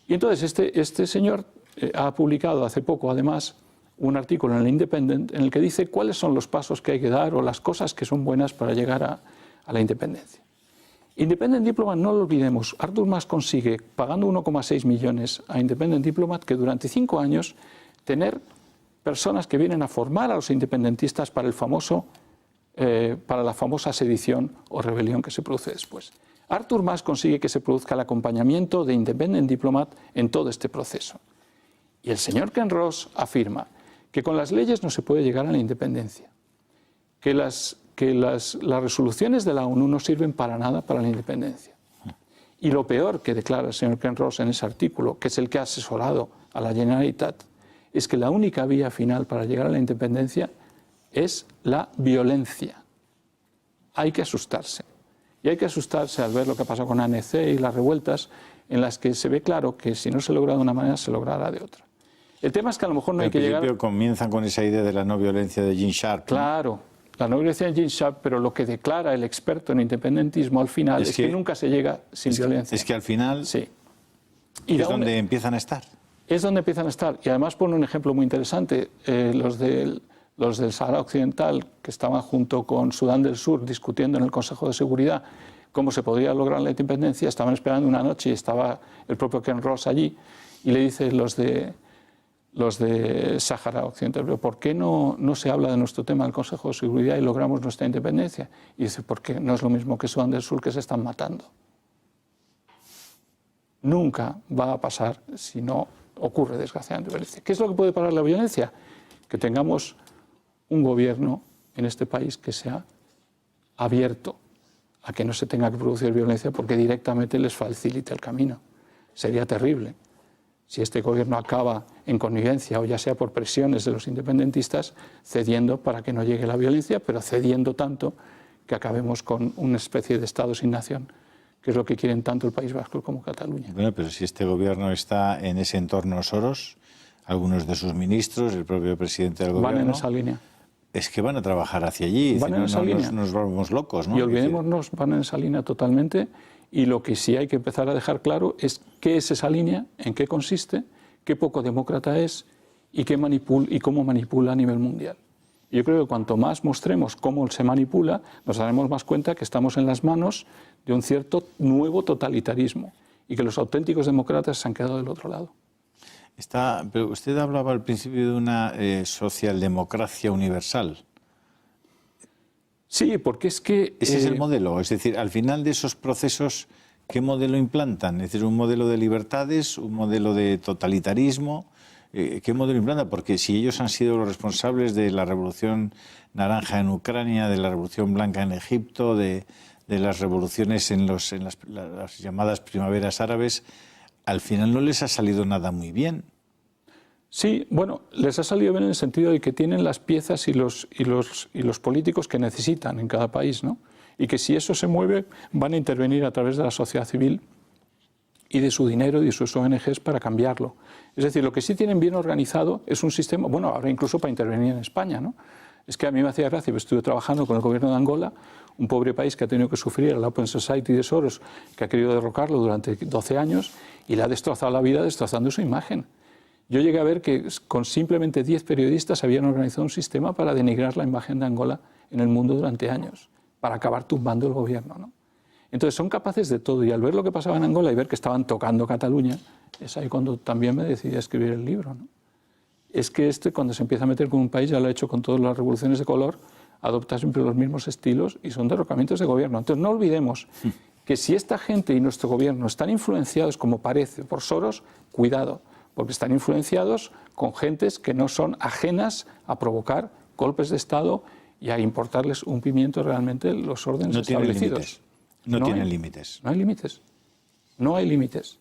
Y entonces este señor ha publicado hace poco, además, un artículo en el Independent en el que dice cuáles son los pasos que hay que dar o las cosas que son buenas para llegar a la independencia. Independent Diplomat, no lo olvidemos, Artur Mas consigue, pagando 1,6 millones a Independent Diplomat, que durante 5 años tener personas que vienen a formar a los independentistas para la famosa sedición o rebelión que se produce después. Artur Mas consigue que se produzca el acompañamiento de Independent Diplomat en todo este proceso. Y el señor Ken Ross afirma que con las leyes no se puede llegar a la independencia, que las resoluciones de la ONU no sirven para nada para la independencia. Y lo peor que declara el señor Ken Ross en ese artículo, que es el que ha asesorado a la Generalitat, es que la única vía final para llegar a la independencia es la violencia. Hay que asustarse. Y hay que asustarse al ver lo que ha pasado con ANC y las revueltas, en las que se ve claro que si no se logra de una manera, se logrará de otra. El tema es que a lo mejor no hay que llegar...
comienzan con esa idea de la no violencia de Gene Sharp.
Claro, la no violencia de Gene Sharp, pero lo que declara el experto en independentismo al final es que nunca se llega sin violencia.
Es que al final
sí.
¿Y es donde empiezan a estar?
Es donde empiezan a estar. Y además pone un ejemplo muy interesante. Los del Sahara Occidental, que estaban junto con Sudán del Sur discutiendo en el Consejo de Seguridad cómo se podría lograr la independencia, estaban esperando una noche y estaba el propio Ken Ross allí y le dice los de Sahara Occidental, pero ¿por qué no se habla de nuestro tema en el Consejo de Seguridad y logramos nuestra independencia? Y dice, porque no es lo mismo que Sudán del Sur, que se están matando. Nunca va a pasar si no ocurre desgraciadamente violencia. ¿Qué es lo que puede parar la violencia? Que tengamos un gobierno en este país que sea abierto a que no se tenga que producir violencia porque directamente les facilite el camino. Sería terrible si este gobierno acaba en connivencia o ya sea por presiones de los independentistas cediendo para que no llegue la violencia, pero cediendo tanto que acabemos con una especie de Estado sin nación, que es lo que quieren tanto el País Vasco como Cataluña.
Bueno, pero si este gobierno está en ese entorno Soros, algunos de sus ministros, el propio presidente del gobierno...
Van en esa línea.
Es que van a trabajar hacia allí,
van en esa línea.
Nos volvemos locos, ¿no?
Y olvidémonos, van en esa línea totalmente, y lo que sí hay que empezar a dejar claro es qué es esa línea, en qué consiste, qué poco demócrata es y cómo manipula a nivel mundial. Y yo creo que cuanto más mostremos cómo se manipula, nos daremos más cuenta que estamos en las manos de un cierto nuevo totalitarismo y que los auténticos demócratas se han quedado del otro lado.
Pero usted hablaba al principio de una socialdemocracia universal.
Sí, porque es que...
Ese es el modelo. Es decir, al final de esos procesos, ¿qué modelo implantan? Es decir, un modelo de libertades, un modelo de totalitarismo. ¿Qué modelo implantan? Porque si ellos han sido los responsables de la revolución naranja en Ucrania, de la revolución blanca en Egipto, de las revoluciones en las llamadas primaveras árabes, al final no les ha salido nada muy bien.
Sí, bueno, les ha salido bien en el sentido de que tienen las piezas y los políticos que necesitan en cada país, ¿no? Y que si eso se mueve, van a intervenir a través de la sociedad civil y de su dinero y de sus ONGs para cambiarlo. Es decir, lo que sí tienen bien organizado es un sistema, bueno, ahora incluso para intervenir en España, ¿no? Es que a mí me hacía gracia, estuve trabajando con el gobierno de Angola, un pobre país que ha tenido que sufrir a la Open Society de Soros, que ha querido derrocarlo durante 12 años y le ha destrozado la vida destrozando su imagen. Yo llegué a ver que con simplemente 10 periodistas habían organizado un sistema para denigrar la imagen de Angola en el mundo durante años, para acabar tumbando el gobierno, ¿no? Entonces son capaces de todo, y al ver lo que pasaba en Angola y ver que estaban tocando Cataluña, es ahí cuando también me decidí a escribir el libro, ¿no? Es que cuando se empieza a meter con un país, ya lo ha hecho con todas las revoluciones de color, adopta siempre los mismos estilos y son derrocamientos de gobierno. Entonces no olvidemos que si esta gente y nuestro gobierno están influenciados, como parece, por Soros, cuidado, porque están influenciados con gentes que no son ajenas a provocar golpes de Estado y a importarles un pimiento realmente los órdenes establecidos.
No tienen límites.
No hay límites. No hay límites.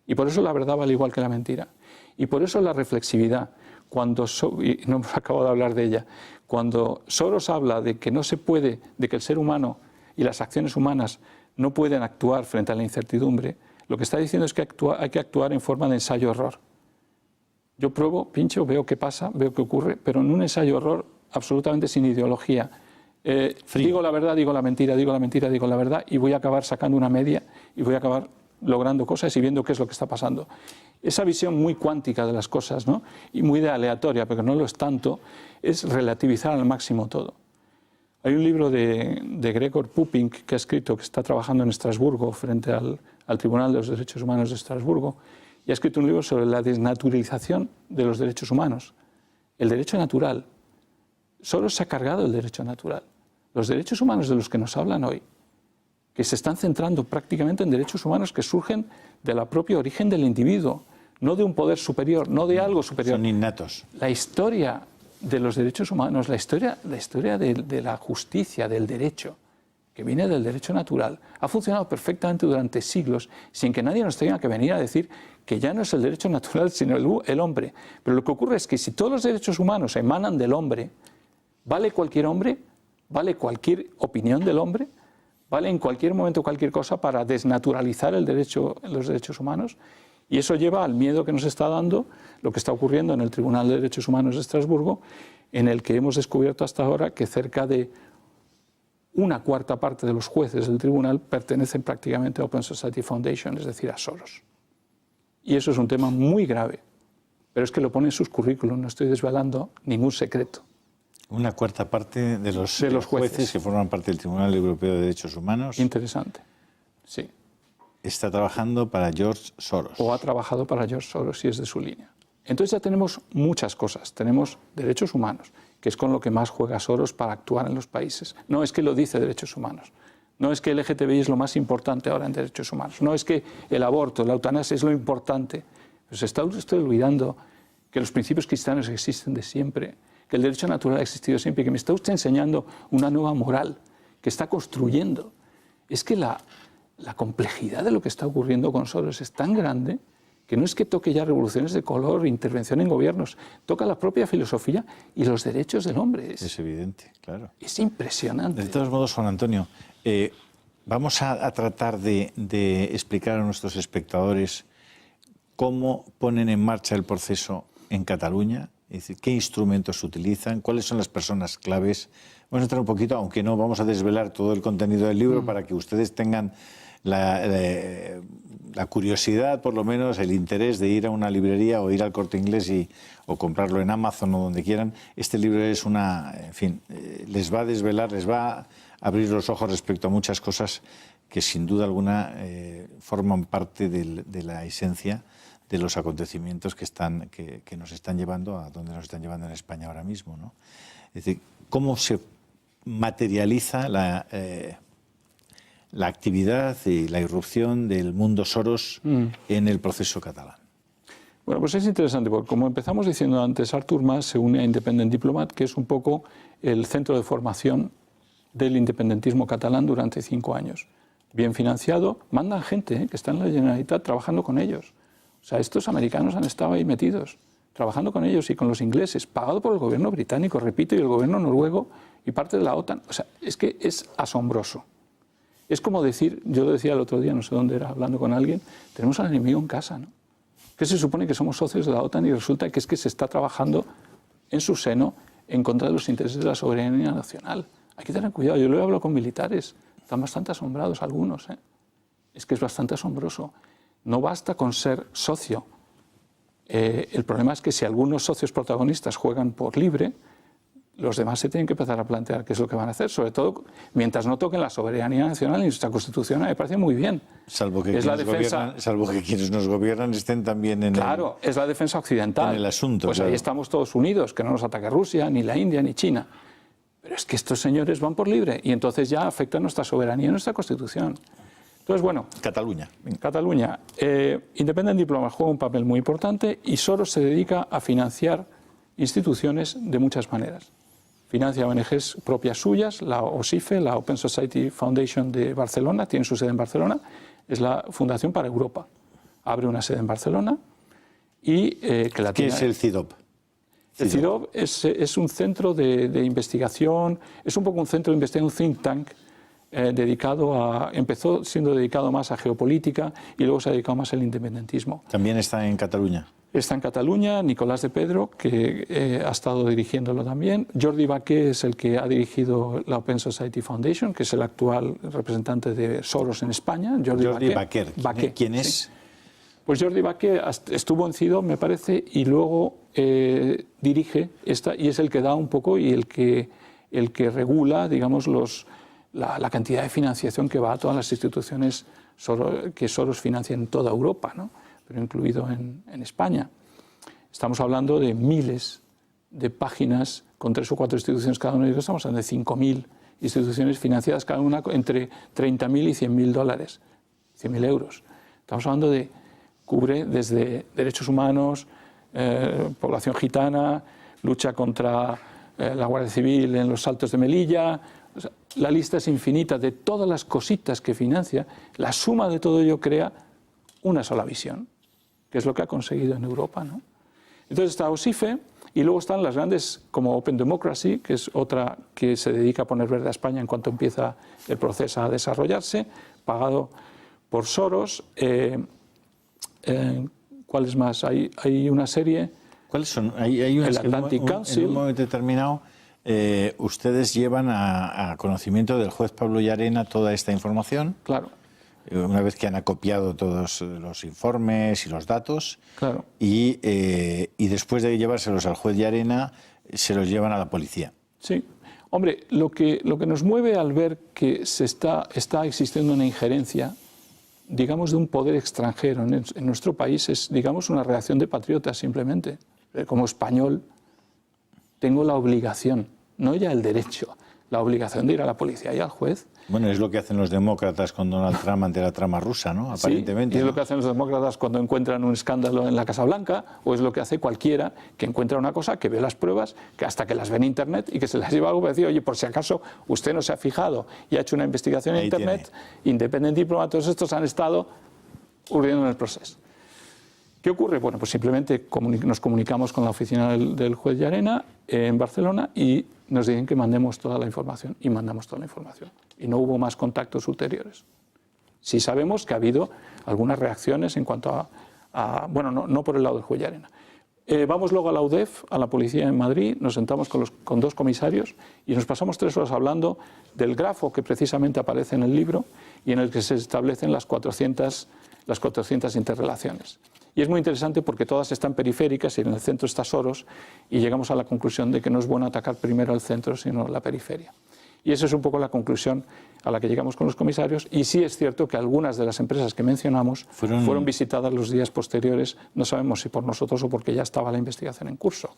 Y por eso la verdad vale igual que la mentira. Y por eso la reflexividad, y no acabo de hablar de ella, cuando Soros habla de que no se puede, de que el ser humano y las acciones humanas no pueden actuar frente a la incertidumbre, lo que está diciendo es que hay que actuar en forma de ensayo-error. Yo pruebo, pincho, veo qué pasa, veo qué ocurre, pero en un ensayo-error absolutamente sin ideología. Digo la verdad, digo la mentira, digo la mentira, digo la verdad, y voy a acabar sacando una media y voy a acabar logrando cosas y viendo qué es lo que está pasando. Esa visión muy cuántica de las cosas, ¿no? Y muy de aleatoria, pero no lo es tanto, es relativizar al máximo todo. Hay un libro de Gregor Pupink que ha escrito, que está trabajando en Estrasburgo frente al Tribunal de los Derechos Humanos de Estrasburgo, y ha escrito un libro sobre la desnaturalización de los derechos humanos. El derecho natural. Solo se ha cargado el derecho natural. Los derechos humanos de los que nos hablan hoy, que se están centrando prácticamente en derechos humanos que surgen de la propia origen del individuo, no de un poder superior, no de algo superior.
Son innatos.
La historia de los derechos humanos, la historia de la justicia, del derecho, que viene del derecho natural, ha funcionado perfectamente durante siglos sin que nadie nos tenga que venir a decir que ya no es el derecho natural sino el hombre. Pero lo que ocurre es que si todos los derechos humanos emanan del hombre, ¿vale cualquier hombre? ¿Vale cualquier opinión del hombre? ¿Vale en cualquier momento cualquier cosa para desnaturalizar los derechos humanos? Y eso lleva al miedo que nos está dando lo que está ocurriendo en el Tribunal de Derechos Humanos de Estrasburgo, en el que hemos descubierto hasta ahora que cerca de una cuarta parte de los jueces del tribunal pertenecen prácticamente a Open Society Foundation, es decir, a Soros. Y eso es un tema muy grave, pero es que lo pone en sus currículos, no estoy desvelando ningún secreto.
Una cuarta parte de los jueces que forman parte del Tribunal Europeo de Derechos Humanos.
Interesante, sí.
Está trabajando para George Soros.
O ha trabajado para George Soros, si es de su línea. Entonces ya tenemos muchas cosas. Tenemos derechos humanos, que es con lo que más juega Soros para actuar en los países. No es que lo dice derechos humanos. No es que el LGTBI es lo más importante ahora en derechos humanos. No es que el aborto, la eutanasia es lo importante. Pero se está usted olvidando que los principios cristianos existen de siempre, que el derecho natural ha existido siempre, que me está usted enseñando una nueva moral que está construyendo. Es que la complejidad de lo que está ocurriendo con Soros es tan grande que no es que toque ya revoluciones de color, intervención en gobiernos, toca la propia filosofía y los derechos del hombre.
Es evidente, claro.
Es impresionante.
De todos modos, Juan Antonio, vamos a tratar de explicar a nuestros espectadores cómo ponen en marcha el proceso en Cataluña, es decir, qué instrumentos utilizan, cuáles son las personas claves. Vamos a entrar un poquito, aunque no vamos a desvelar todo el contenido del libro, para que ustedes tengan la curiosidad, por lo menos el interés de ir a una librería o ir al Corte Inglés o comprarlo en Amazon o donde quieran. Este libro es en fin, les va a desvelar, les va a abrir los ojos respecto a muchas cosas que sin duda alguna forman parte de la esencia de los acontecimientos que nos están llevando a donde nos están llevando en España ahora mismo, ¿no? Es decir, cómo se materializa la actividad y la irrupción del mundo Soros en el proceso catalán.
Bueno, pues es interesante, porque como empezamos diciendo antes, Artur Mas se une a Independent Diplomat, que es un poco el centro de formación del independentismo catalán durante 5 años. Bien financiado, mandan gente que está en la Generalitat trabajando con ellos. O sea, estos americanos han estado ahí metidos, trabajando con ellos y con los ingleses, pagado por el gobierno británico, repito, y el gobierno noruego y parte de la OTAN. O sea, es que es asombroso. Es como decir, yo lo decía el otro día, no sé dónde era, hablando con alguien, tenemos al enemigo en casa, ¿no? Que se supone que somos socios de la OTAN y resulta que es que se está trabajando en su seno en contra de los intereses de la soberanía nacional. Hay que tener cuidado. Yo lo he hablado con militares, están bastante asombrados algunos, ¿eh? Es que es bastante asombroso. No basta con ser socio. El problema es que si algunos socios protagonistas juegan por libre, los demás se tienen que empezar a plantear qué es lo que van a hacer, sobre todo mientras no toquen la soberanía nacional y nuestra Constitución, me parece muy bien.
Salvo que quienes nos gobiernan estén también en
es la defensa occidental.
En el asunto.
Pues
claro.
Ahí estamos todos unidos, que no nos ataque Rusia, ni la India, ni China. Pero es que estos señores van por libre y entonces ya afecta nuestra soberanía y nuestra Constitución. Entonces, bueno...
Cataluña.
Cataluña. Independent Diplomat juega un papel muy importante y Soros se dedica a financiar instituciones de muchas maneras. Financia ONGs propias suyas, la OSIFE, la Open Society Foundation de Barcelona, tiene su sede en Barcelona, es la Fundación para Europa. Abre una sede en Barcelona y... ¿Qué
es el CIDOB?
El CIDOB es un centro de investigación, es un poco un centro de investigación, un think tank, empezó siendo dedicado más a geopolítica y luego se ha dedicado más al independentismo.
¿También está en Cataluña?
Está en Cataluña, Nicolás de Pedro, que ha estado dirigiéndolo también. Jordi Baqué es el que ha dirigido la Open Society Foundation, que es el actual representante de Soros en España.
Jordi Baqué. ¿Quién es?
Sí. Pues Jordi Baqué estuvo en CIDOB, me parece, y luego dirige esta, y es el que da un poco y el que el que regula, digamos, la cantidad de financiación que va a todas las instituciones que Soros financia en toda Europa, ¿no? Pero incluido en España. Estamos hablando de miles de páginas con 3 o 4 instituciones cada una de ellas. Estamos hablando de 5.000 instituciones financiadas cada una entre $30.000 y $100.000, 100.000 euros. Estamos hablando de cubre desde derechos humanos, población gitana, lucha contra la Guardia Civil en los Saltos de Melilla. O sea, la lista es infinita de todas las cositas que financia. La suma de todo ello crea una sola visión, que es lo que ha conseguido en Europa, ¿no? Entonces está OSIFE y luego están las grandes como Open Democracy, que es otra que se dedica a poner verde a España en cuanto empieza el proceso a desarrollarse, pagado por Soros. ¿Cuáles más? Hay una serie.
¿Cuáles son? Hay unas
el Atlantic Council.
En un momento determinado, ustedes llevan a conocimiento del juez Pablo Llarena toda esta información.
Claro.
Una vez que han acopiado todos los informes y los datos.
Claro.
Y después de llevárselos al juez Llarena, se los llevan a la policía.
Sí. Hombre, lo que nos mueve al ver que está existiendo una injerencia, digamos, de un poder extranjero en nuestro país es, digamos, una reacción de patriotas simplemente. Como español tengo la obligación, no ya el derecho, la obligación de ir a la policía y al juez.
Bueno, es lo que hacen los demócratas con Donald Trump ante la trama rusa, ¿no? Aparentemente.
Sí, y es
¿no?
lo que hacen los demócratas cuando encuentran un escándalo en la Casa Blanca, o es lo que hace cualquiera que encuentra una cosa, que ve las pruebas, que hasta que las ve en Internet y que se las lleva algo para decir, oye, por si acaso usted no se ha fijado y ha hecho una investigación en Internet, Independent Diplomat, todos estos han estado urdiendo en el proceso. ¿Qué ocurre? Bueno, pues simplemente nos comunicamos con la oficina del juez Llarena en Barcelona y nos dicen que mandemos toda la información, y mandamos toda la información. Y no hubo más contactos ulteriores. Sí sabemos que ha habido algunas reacciones en cuanto bueno, no por el lado del juez Llarena. Vamos luego a la UDEF, a la policía en Madrid, nos sentamos con 2 comisarios y nos pasamos 3 horas hablando del grafo que precisamente aparece en el libro y en el que se establecen las 400 interrelaciones. Y es muy interesante porque todas están periféricas y en el centro está Soros, y llegamos a la conclusión de que no es bueno atacar primero el centro sino la periferia. Y esa es un poco la conclusión a la que llegamos con los comisarios, y sí es cierto que algunas de las empresas que mencionamos fueron visitadas los días posteriores, no sabemos si por nosotros o porque ya estaba la investigación en curso.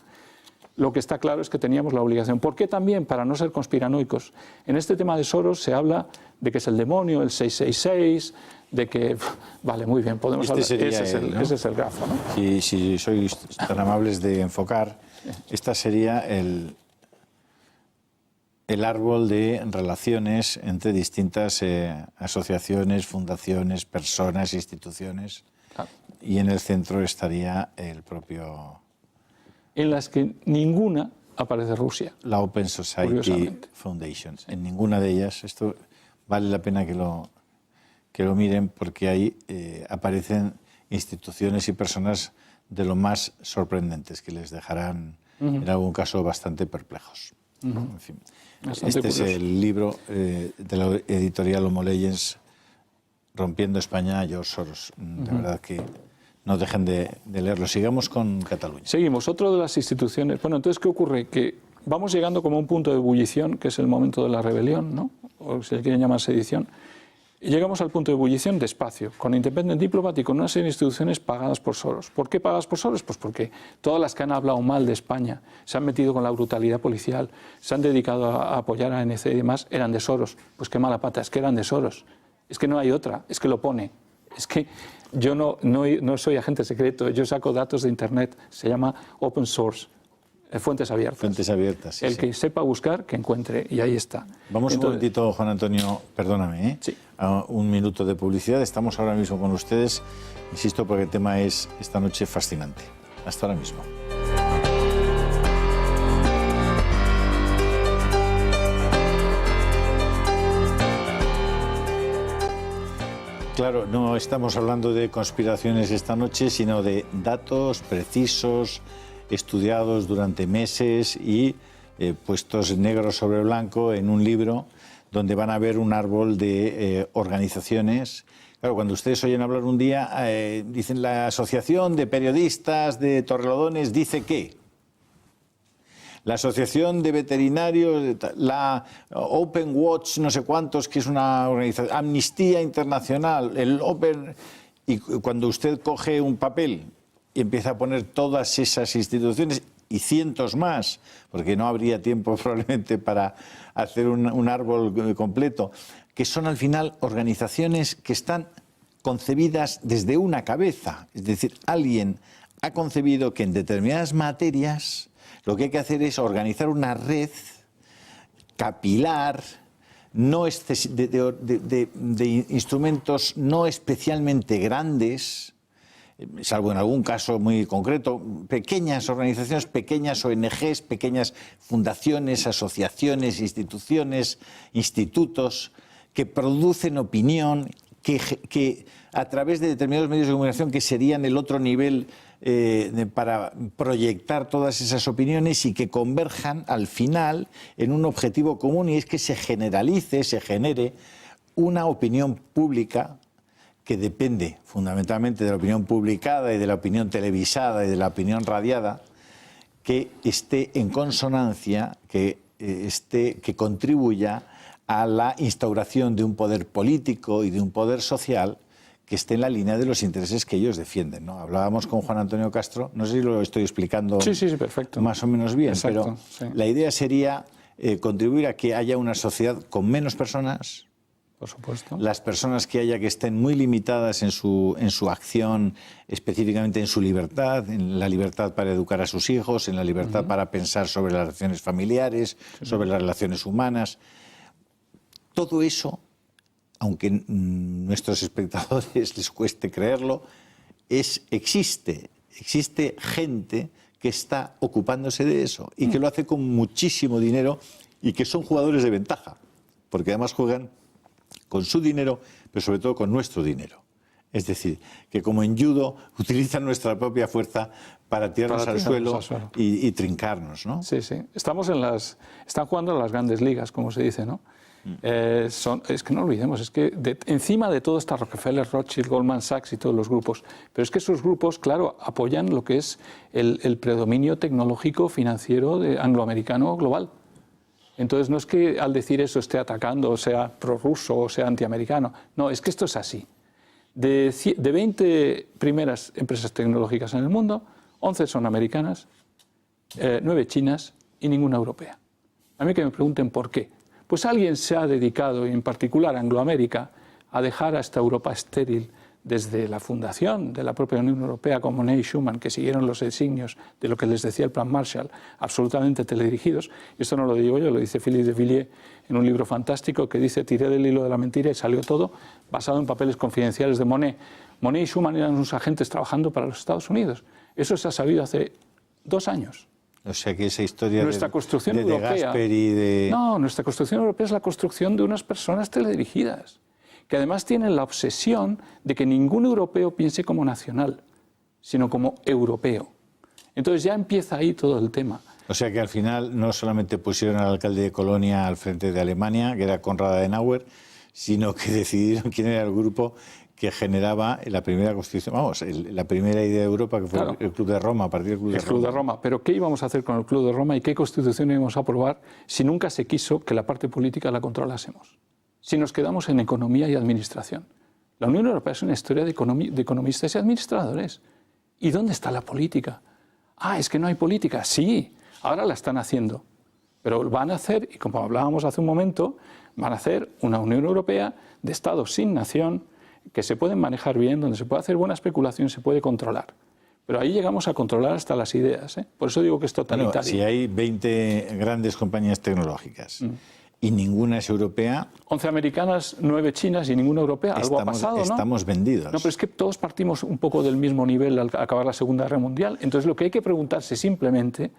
Lo que está claro es que teníamos la obligación. ¿Por qué también? Para no ser conspiranoicos. En este tema de Soros se habla de que es el demonio, el 666, de que... Vale, muy bien, podemos hablar. Ese es el grafo, ¿no?
Y si sois tan amables de enfocar, esta sería el árbol de relaciones entre distintas asociaciones, fundaciones, personas, instituciones. Claro. Y en el centro estaría el propio...
En las que ninguna aparece Rusia.
La Open Society Foundation. Sí. En ninguna de ellas. Esto vale la pena que lo miren, porque ahí aparecen instituciones y personas de lo más sorprendentes, que les dejarán, en algún caso, bastante perplejos. En fin. Este es el libro de la editorial Homo Legends, Rompiendo España, George Soros. De verdad que no dejen de leerlo. Sigamos con Cataluña.
Seguimos. Otro de las instituciones... Bueno, entonces, ¿qué ocurre? Que vamos llegando como a un punto de ebullición, que es el momento de la rebelión, ¿no? O si le quieren llamar sedición. Y llegamos al punto de ebullición despacio, con Independent Diplomat y con una serie de instituciones pagadas por Soros. ¿Por qué pagadas por Soros? Pues porque todas las que han hablado mal de España, se han metido con la brutalidad policial, se han dedicado a apoyar a ANC y demás, eran de Soros. Pues qué mala pata, es que eran de Soros. Es que no hay otra, es que lo pone. Es que yo no soy agente secreto, yo saco datos de Internet, se llama Open Source. Fuentes abiertas.
Fuentes abiertas, sí.
El que sepa buscar, que encuentre, y ahí está.
Vamos un momentito, Juan Antonio, perdóname,
sí.
A un minuto de publicidad. Estamos ahora mismo con ustedes, insisto, porque el tema es esta noche fascinante. Hasta ahora mismo. Claro, no estamos hablando de conspiraciones esta noche, sino de datos precisos, estudiados durante meses y puestos negro sobre blanco en un libro donde van a ver un árbol de organizaciones. Claro, cuando ustedes oyen hablar un día, dicen la Asociación de Periodistas de Torrelodones dice que. la Asociación de Veterinarios, la Open Watch, no sé cuántos, que es una organización, Amnistía Internacional, el Open... Y cuando usted coge un papel y empieza a poner todas esas instituciones y cientos más, porque no habría tiempo probablemente para hacer un árbol completo, que son al final organizaciones que están concebidas desde una cabeza. Es decir, alguien ha concebido que en determinadas materias lo que hay que hacer es organizar una red capilar, de instrumentos no especialmente grandes, salvo en algún caso muy concreto, pequeñas organizaciones, pequeñas ONGs, pequeñas fundaciones, asociaciones, instituciones, institutos, que producen opinión, que a través de determinados medios de comunicación que serían el otro nivel para proyectar todas esas opiniones y que converjan al final en un objetivo común, y es que se generalice, se genere una opinión pública que depende fundamentalmente de la opinión publicada y de la opinión televisada y de la opinión radiada, que esté en consonancia, que contribuya a la instauración de un poder político y de un poder social que esté en la línea de los intereses que ellos defienden, ¿no? Hablábamos con Juan Antonio Castro, no sé si lo estoy explicando
sí, perfecto.
Más o menos bien,
exacto,
pero
sí.
La idea sería contribuir a que haya una sociedad con menos personas.
Por supuesto.
Las personas que haya que estén muy limitadas en su acción, específicamente en su libertad, en la libertad para educar a sus hijos, en la libertad para pensar sobre las relaciones familiares, sobre las relaciones humanas. Todo eso, aunque a nuestros espectadores les cueste creerlo, existe gente que está ocupándose de eso y que lo hace con muchísimo dinero y que son jugadores de ventaja, porque además juegan con su dinero, pero sobre todo con nuestro dinero. Es decir, que como en judo utilizan nuestra propia fuerza para tirarnos al suelo y trincarnos, ¿no?
Sí, sí. Están jugando en las grandes ligas, como se dice, ¿no? Es que no olvidemos, es que encima de todo está Rockefeller, Rothschild, Goldman Sachs y todos los grupos, pero es que esos grupos, claro, apoyan lo que es el predominio tecnológico financiero angloamericano global. Entonces no es que al decir eso esté atacando, o sea prorruso, o sea antiamericano, no, es que esto es así. De 20 primeras empresas tecnológicas en el mundo, 11 son americanas, 9 chinas y ninguna europea. A mí que me pregunten por qué. Pues alguien se ha dedicado, y en particular Angloamérica, a dejar a esta Europa estéril desde la fundación de la propia Unión Europea con Monnet y Schuman, que siguieron los designios de lo que les decía el Plan Marshall, absolutamente teledirigidos. Y esto no lo digo yo, lo dice Philippe de Villiers en un libro fantástico que dice «Tiré del hilo de la mentira y salió todo», basado en papeles confidenciales de Monnet. Monnet y Schuman eran unos agentes trabajando para los Estados Unidos. Eso se ha sabido hace 2 años.
O sea que esa historia
nuestra construcción
de
europea,
Gasperi de...
No, nuestra construcción europea es la construcción de unas personas teledirigidas, que además tienen la obsesión de que ningún europeo piense como nacional, sino como europeo. Entonces ya empieza ahí todo el tema.
O sea que al final no solamente pusieron al alcalde de Colonia al frente de Alemania, que era Konrad Adenauer, sino que decidieron quién era el grupo que generaba la primera constitución, la primera idea de Europa, que fue claro, el Club de Roma, a partir del Club de Roma.
El Club de Roma. Pero ¿qué íbamos a hacer con el Club de Roma y qué constitución íbamos a aprobar si nunca se quiso que la parte política la controlásemos? Si nos quedamos en economía y administración. La Unión Europea es una historia de economistas y administradores. ¿Y dónde está la política? Es que no hay política. Sí, ahora la están haciendo. Pero van a hacer, y como hablábamos hace un momento, van a hacer una Unión Europea de Estados sin nación, que se pueden manejar bien, donde se puede hacer buena especulación, se puede controlar. Pero ahí llegamos a controlar hasta las ideas, ¿eh? Por eso digo que es totalitario.
Bueno, si hay 20 grandes compañías tecnológicas y ninguna es europea...
11 americanas, 9 chinas y ninguna europea. Algo ha pasado, ¿no?
Estamos vendidos.
No, pero es que todos partimos un poco del mismo nivel al acabar la Segunda Guerra Mundial. Entonces lo que hay que preguntarse simplemente,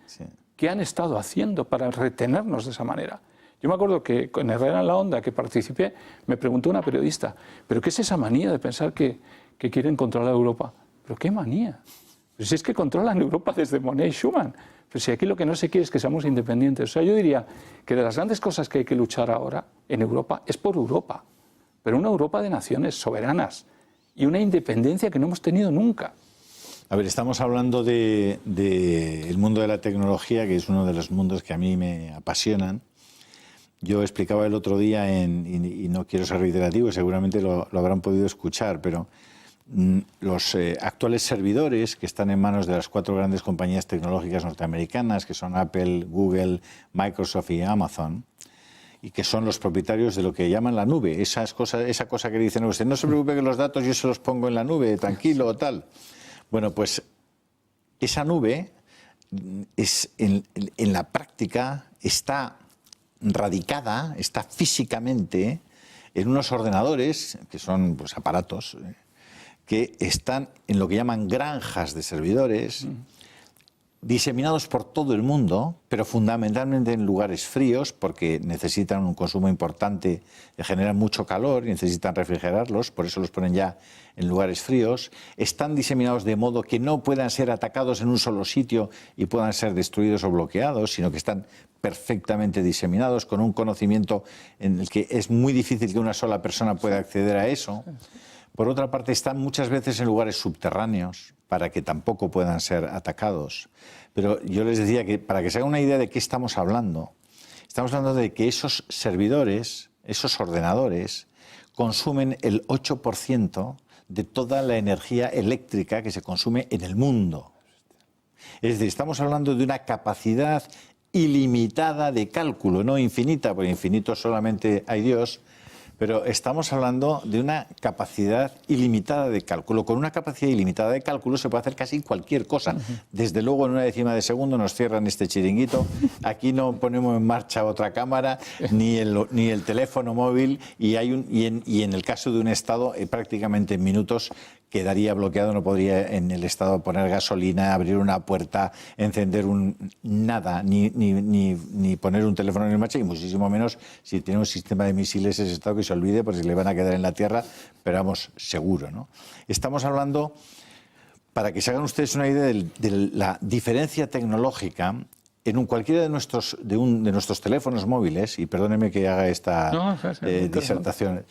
¿qué han estado haciendo para retenernos de esa manera? Yo me acuerdo que en Herrera en la Onda, que participé, me preguntó una periodista, ¿pero qué es esa manía de pensar que quieren controlar Europa? ¿Pero qué manía? Pero si es que controlan Europa desde Monnet y Schuman. Pero si aquí lo que no se quiere es que seamos independientes. O sea, yo diría que de las grandes cosas que hay que luchar ahora en Europa es por Europa. Pero una Europa de naciones soberanas y una independencia que no hemos tenido nunca.
A ver, estamos hablando del mundo de la tecnología, que es uno de los mundos que a mí me apasionan. Yo explicaba el otro día, y no quiero ser reiterativo, seguramente lo habrán podido escuchar, pero los actuales servidores que están en manos de las 4 grandes compañías tecnológicas norteamericanas, que son Apple, Google, Microsoft y Amazon, y que son los propietarios de lo que llaman la nube, esa cosa que dicen usted, no se preocupe que los datos yo se los pongo en la nube, tranquilo o tal. Bueno, pues esa nube es, en la práctica está radicada, está físicamente en unos ordenadores, que son pues, aparatos, que están en lo que llaman granjas de servidores, diseminados por todo el mundo, pero fundamentalmente en lugares fríos, porque necesitan un consumo importante, generan mucho calor y necesitan refrigerarlos, por eso los ponen ya en lugares fríos. Están diseminados de modo que no puedan ser atacados en un solo sitio y puedan ser destruidos o bloqueados, sino que están perfectamente diseminados, con un conocimiento en el que es muy difícil que una sola persona pueda acceder a eso. Por otra parte, están muchas veces en lugares subterráneos para que tampoco puedan ser atacados. Pero yo les decía que para que se hagan una idea de qué estamos hablando de que esos servidores, esos ordenadores, consumen el 8% de toda la energía eléctrica que se consume en el mundo. Es decir, estamos hablando de una capacidad ilimitada de cálculo, no infinita, porque infinito solamente hay Dios, pero estamos hablando de una capacidad ilimitada de cálculo. Con una capacidad ilimitada de cálculo se puede hacer casi cualquier cosa. Desde luego, en una décima de segundo nos cierran este chiringuito. Aquí no ponemos en marcha otra cámara, ni el teléfono móvil, y en el caso de un Estado, prácticamente en minutos quedaría bloqueado, no podría en el Estado poner gasolina, abrir una puerta, encender nada, ni poner un teléfono en marcha, y muchísimo menos si tiene un sistema de misiles ese Estado, que se olvide, porque se le van a quedar en la tierra, pero vamos, seguro, ¿no? Estamos hablando, para que se hagan ustedes una idea de la diferencia tecnológica, en cualquiera de nuestros teléfonos móviles, y perdónenme que haga esta disertación,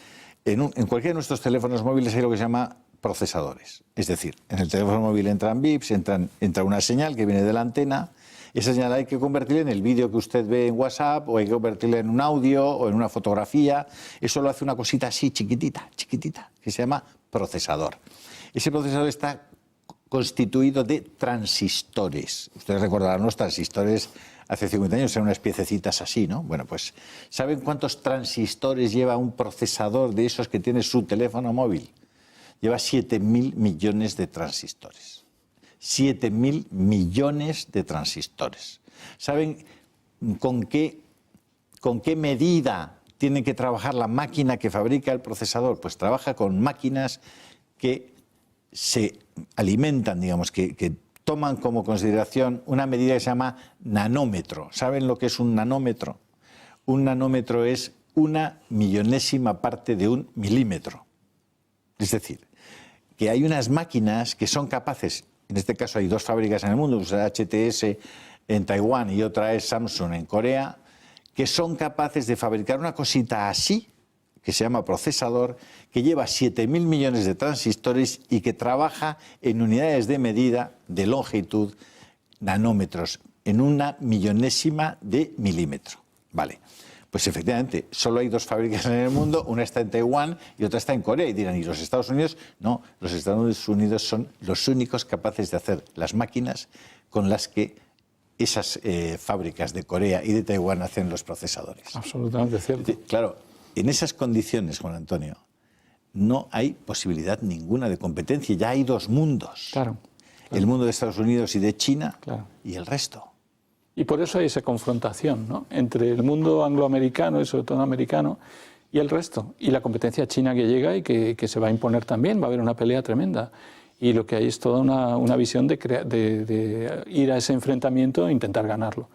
en cualquiera de nuestros teléfonos móviles hay lo que se llama procesadores. Es decir, en el teléfono móvil entran bips, entra una señal que viene de la antena. Esa señal hay que convertirla en el vídeo que usted ve en WhatsApp, o hay que convertirla en un audio o en una fotografía. Eso lo hace una cosita así, chiquitita, que se llama procesador. Ese procesador está constituido de transistores. Ustedes recordarán, los transistores hace 50 años eran unas piececitas así, ¿no? Bueno, pues, ¿saben cuántos transistores lleva un procesador de esos que tiene su teléfono móvil? Lleva 7.000 millones de transistores. 7.000 millones de transistores. ¿Saben con qué medida tiene que trabajar la máquina que fabrica el procesador? Pues trabaja con máquinas que se alimentan, digamos, que toman como consideración una medida que se llama nanómetro. ¿Saben lo que es un nanómetro? Un nanómetro es 1/1000ª parte de un milímetro. Es decir, que hay unas máquinas que son capaces, en este caso hay 2 fábricas en el mundo, una es HTS en Taiwán y otra es Samsung en Corea, que son capaces de fabricar una cosita así, que se llama procesador, que lleva 7.000 millones de transistores y que trabaja en unidades de medida de longitud, nanómetros, en 1/1000ª de milímetro. Vale. Pues efectivamente, solo hay 2 fábricas en el mundo, una está en Taiwán y otra está en Corea. Y dirán, ¿y los Estados Unidos? No, los Estados Unidos son los únicos capaces de hacer las máquinas con las que esas fábricas de Corea y de Taiwán hacen los procesadores.
Absolutamente cierto.
Claro, en esas condiciones, Juan Antonio, no hay posibilidad ninguna de competencia. Ya hay 2 mundos.
Claro.
El mundo de Estados Unidos y de China,
claro,
y el resto.
Y por eso hay esa confrontación, ¿no?, entre el mundo angloamericano y sobre todo americano y el resto. Y la competencia china que llega y que se va a imponer también, va a haber una pelea tremenda. Y lo que hay es toda una visión de ir a ese enfrentamiento e intentar ganarlo.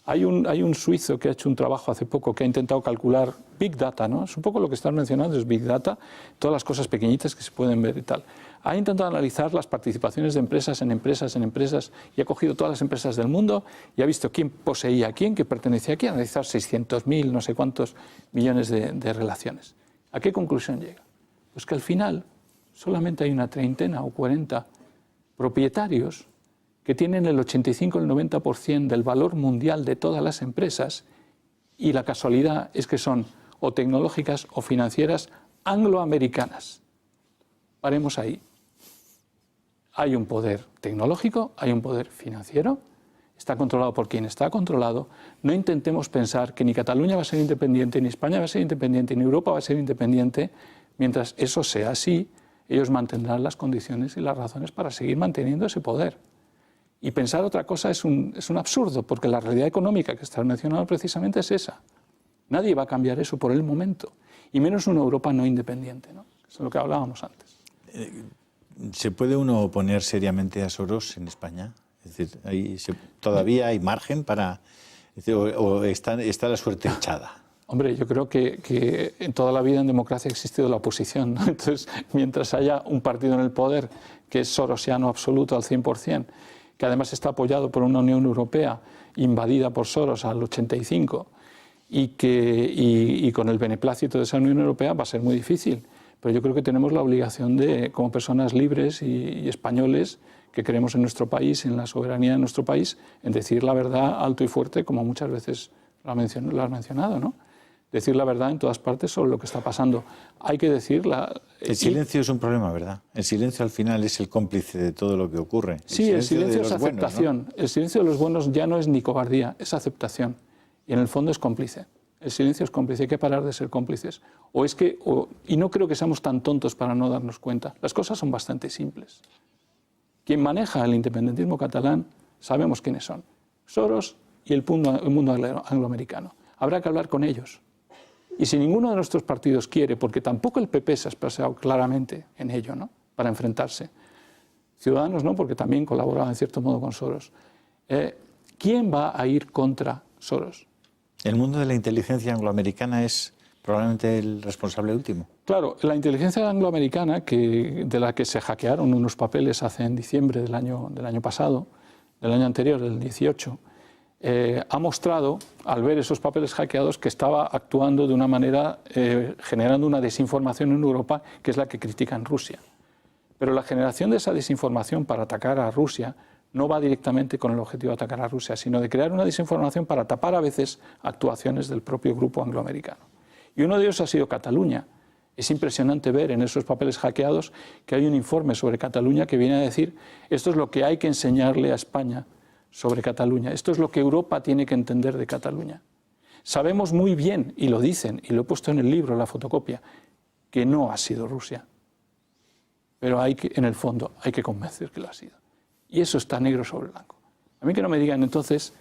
Hay un suizo que ha hecho un trabajo hace poco que ha intentado calcular Big Data, ¿no? Es un poco lo que estás mencionando, es Big Data, todas las cosas pequeñitas que se pueden ver y tal. Ha intentado analizar las participaciones de empresas en empresas y ha cogido todas las empresas del mundo y ha visto quién poseía a quién, qué pertenecía a quién, analizar 600.000, no sé cuántos millones de relaciones. ¿A qué conclusión llega? Pues que al final solamente hay una treintena o 40 propietarios que tienen el 85 o el 90% del valor mundial de todas las empresas, y la casualidad es que son o tecnológicas o financieras angloamericanas. Paremos ahí. Hay un poder tecnológico, hay un poder financiero, está controlado por quien está controlado. No intentemos pensar que ni Cataluña va a ser independiente, ni España va a ser independiente, ni Europa va a ser independiente. Mientras eso sea así, ellos mantendrán las condiciones y las razones para seguir manteniendo ese poder. Y pensar otra cosa es un absurdo, porque la realidad económica que está mencionando precisamente es esa. Nadie va a cambiar eso por el momento, y menos una Europa no independiente, ¿no? Eso es lo que hablábamos antes.
¿Se puede uno oponer seriamente a Soros en España? Es decir, ¿todavía hay margen para...? ¿O está la suerte echada?
Hombre, yo creo que en toda la vida en democracia ha existido la oposición, ¿no? Entonces, mientras haya un partido en el poder que es sorosiano absoluto al 100%, que además está apoyado por una Unión Europea invadida por Soros al 85%, y con el beneplácito de esa Unión Europea va a ser muy difícil. Pero yo creo que tenemos la obligación de, como personas libres y españoles que creemos en nuestro país, en la soberanía de nuestro país, en decir la verdad alto y fuerte, como muchas veces lo has mencionado, ¿no? Decir la verdad en todas partes sobre lo que está pasando. Hay que decirla.
El silencio es un problema, ¿verdad? El silencio al final es el cómplice de todo lo que ocurre.
Sí, el silencio es aceptación. Buenos, ¿no? El silencio de los buenos ya no es ni cobardía, es aceptación. Y en el fondo es cómplice. El silencio es cómplice, hay que parar de ser cómplices. Y no creo que seamos tan tontos para no darnos cuenta. Las cosas son bastante simples. Quien maneja el independentismo catalán, sabemos quiénes son. Soros y el mundo angloamericano. Habrá que hablar con ellos. Y si ninguno de nuestros partidos quiere, porque tampoco el PP se ha expresado claramente en ello, ¿no?, para enfrentarse. Ciudadanos no, porque también colaboraba en cierto modo con Soros. ¿Quién va a ir contra Soros?
El mundo de la inteligencia angloamericana es probablemente el responsable último.
Claro, la inteligencia angloamericana, de la que se hackearon unos papeles en diciembre del año pasado, del año anterior, del 18, ha mostrado, al ver esos papeles hackeados, que estaba actuando de una manera, generando una desinformación en Europa, que es la que critica en Rusia. Pero la generación de esa desinformación para atacar a Rusia no va directamente con el objetivo de atacar a Rusia, sino de crear una desinformación para tapar a veces actuaciones del propio grupo angloamericano. Y uno de ellos ha sido Cataluña. Es impresionante ver en esos papeles hackeados que hay un informe sobre Cataluña que viene a decir: esto es lo que hay que enseñarle a España sobre Cataluña, esto es lo que Europa tiene que entender de Cataluña. Sabemos muy bien, y lo dicen, y lo he puesto en el libro, la fotocopia, que no ha sido Rusia. Pero en el fondo hay que convencer que lo ha sido. Y eso está negro sobre blanco. A mí que no me digan entonces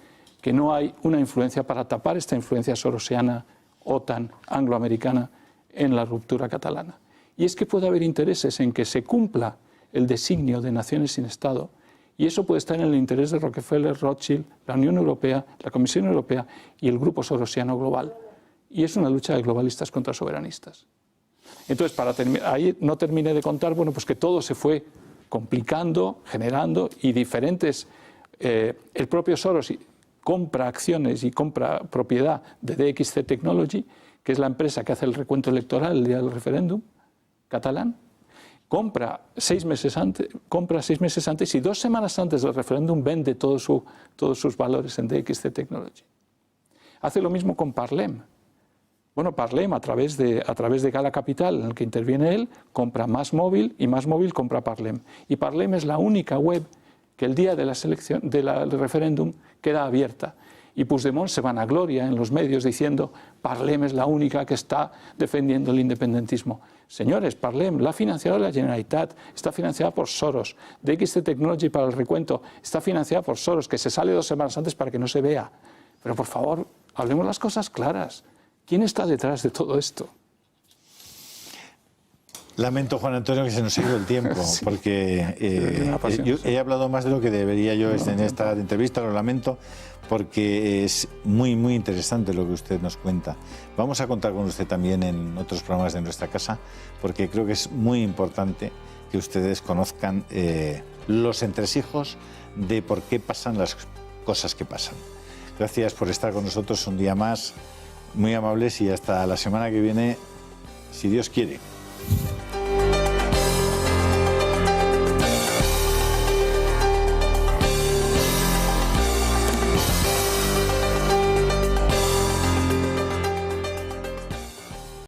que no hay una influencia para tapar esta influencia sorosiana, OTAN, angloamericana, en la ruptura catalana. Y es que puede haber intereses en que se cumpla el designio de naciones sin Estado, y eso puede estar en el interés de Rockefeller, Rothschild, la Unión Europea, la Comisión Europea y el grupo sorosiano global. Y es una lucha de globalistas contra soberanistas. Entonces, ahí no terminé de contar, bueno, pues que todo se fue complicando, generando, y diferentes... el propio Soros compra acciones y compra propiedad de DXC Technology, que es la empresa que hace el recuento electoral el día del referéndum catalán. Compra 6 meses antes y 2 semanas antes del referéndum vende todos sus valores en DXC Technology. Hace lo mismo con Parlem. Bueno, Parlem, a través de Gala Capital, en el que interviene él, compra MásMóvil y MásMóvil compra Parlem. Y Parlem es la única web que el día de del referéndum queda abierta. Y Puigdemont se vanagloria en los medios diciendo: Parlem es la única que está defendiendo el independentismo. Señores, Parlem la ha financiado la Generalitat, está financiada por Soros. DXC Technology para el recuento está financiada por Soros, que se sale 2 semanas antes para que no se vea. Pero por favor, hablemos las cosas claras. ¿Quién está detrás de todo esto?
Lamento, Juan Antonio, que se nos ha ido el tiempo, sí, porque yo he hablado más de lo que debería yo en esta entrevista, lo lamento, porque es muy, muy interesante lo que usted nos cuenta. Vamos a contar con usted también en otros programas de nuestra casa, porque creo que es muy importante que ustedes conozcan los entresijos de por qué pasan las cosas que pasan. Gracias por estar con nosotros un día más, muy amables, y hasta la semana que viene, si Dios quiere.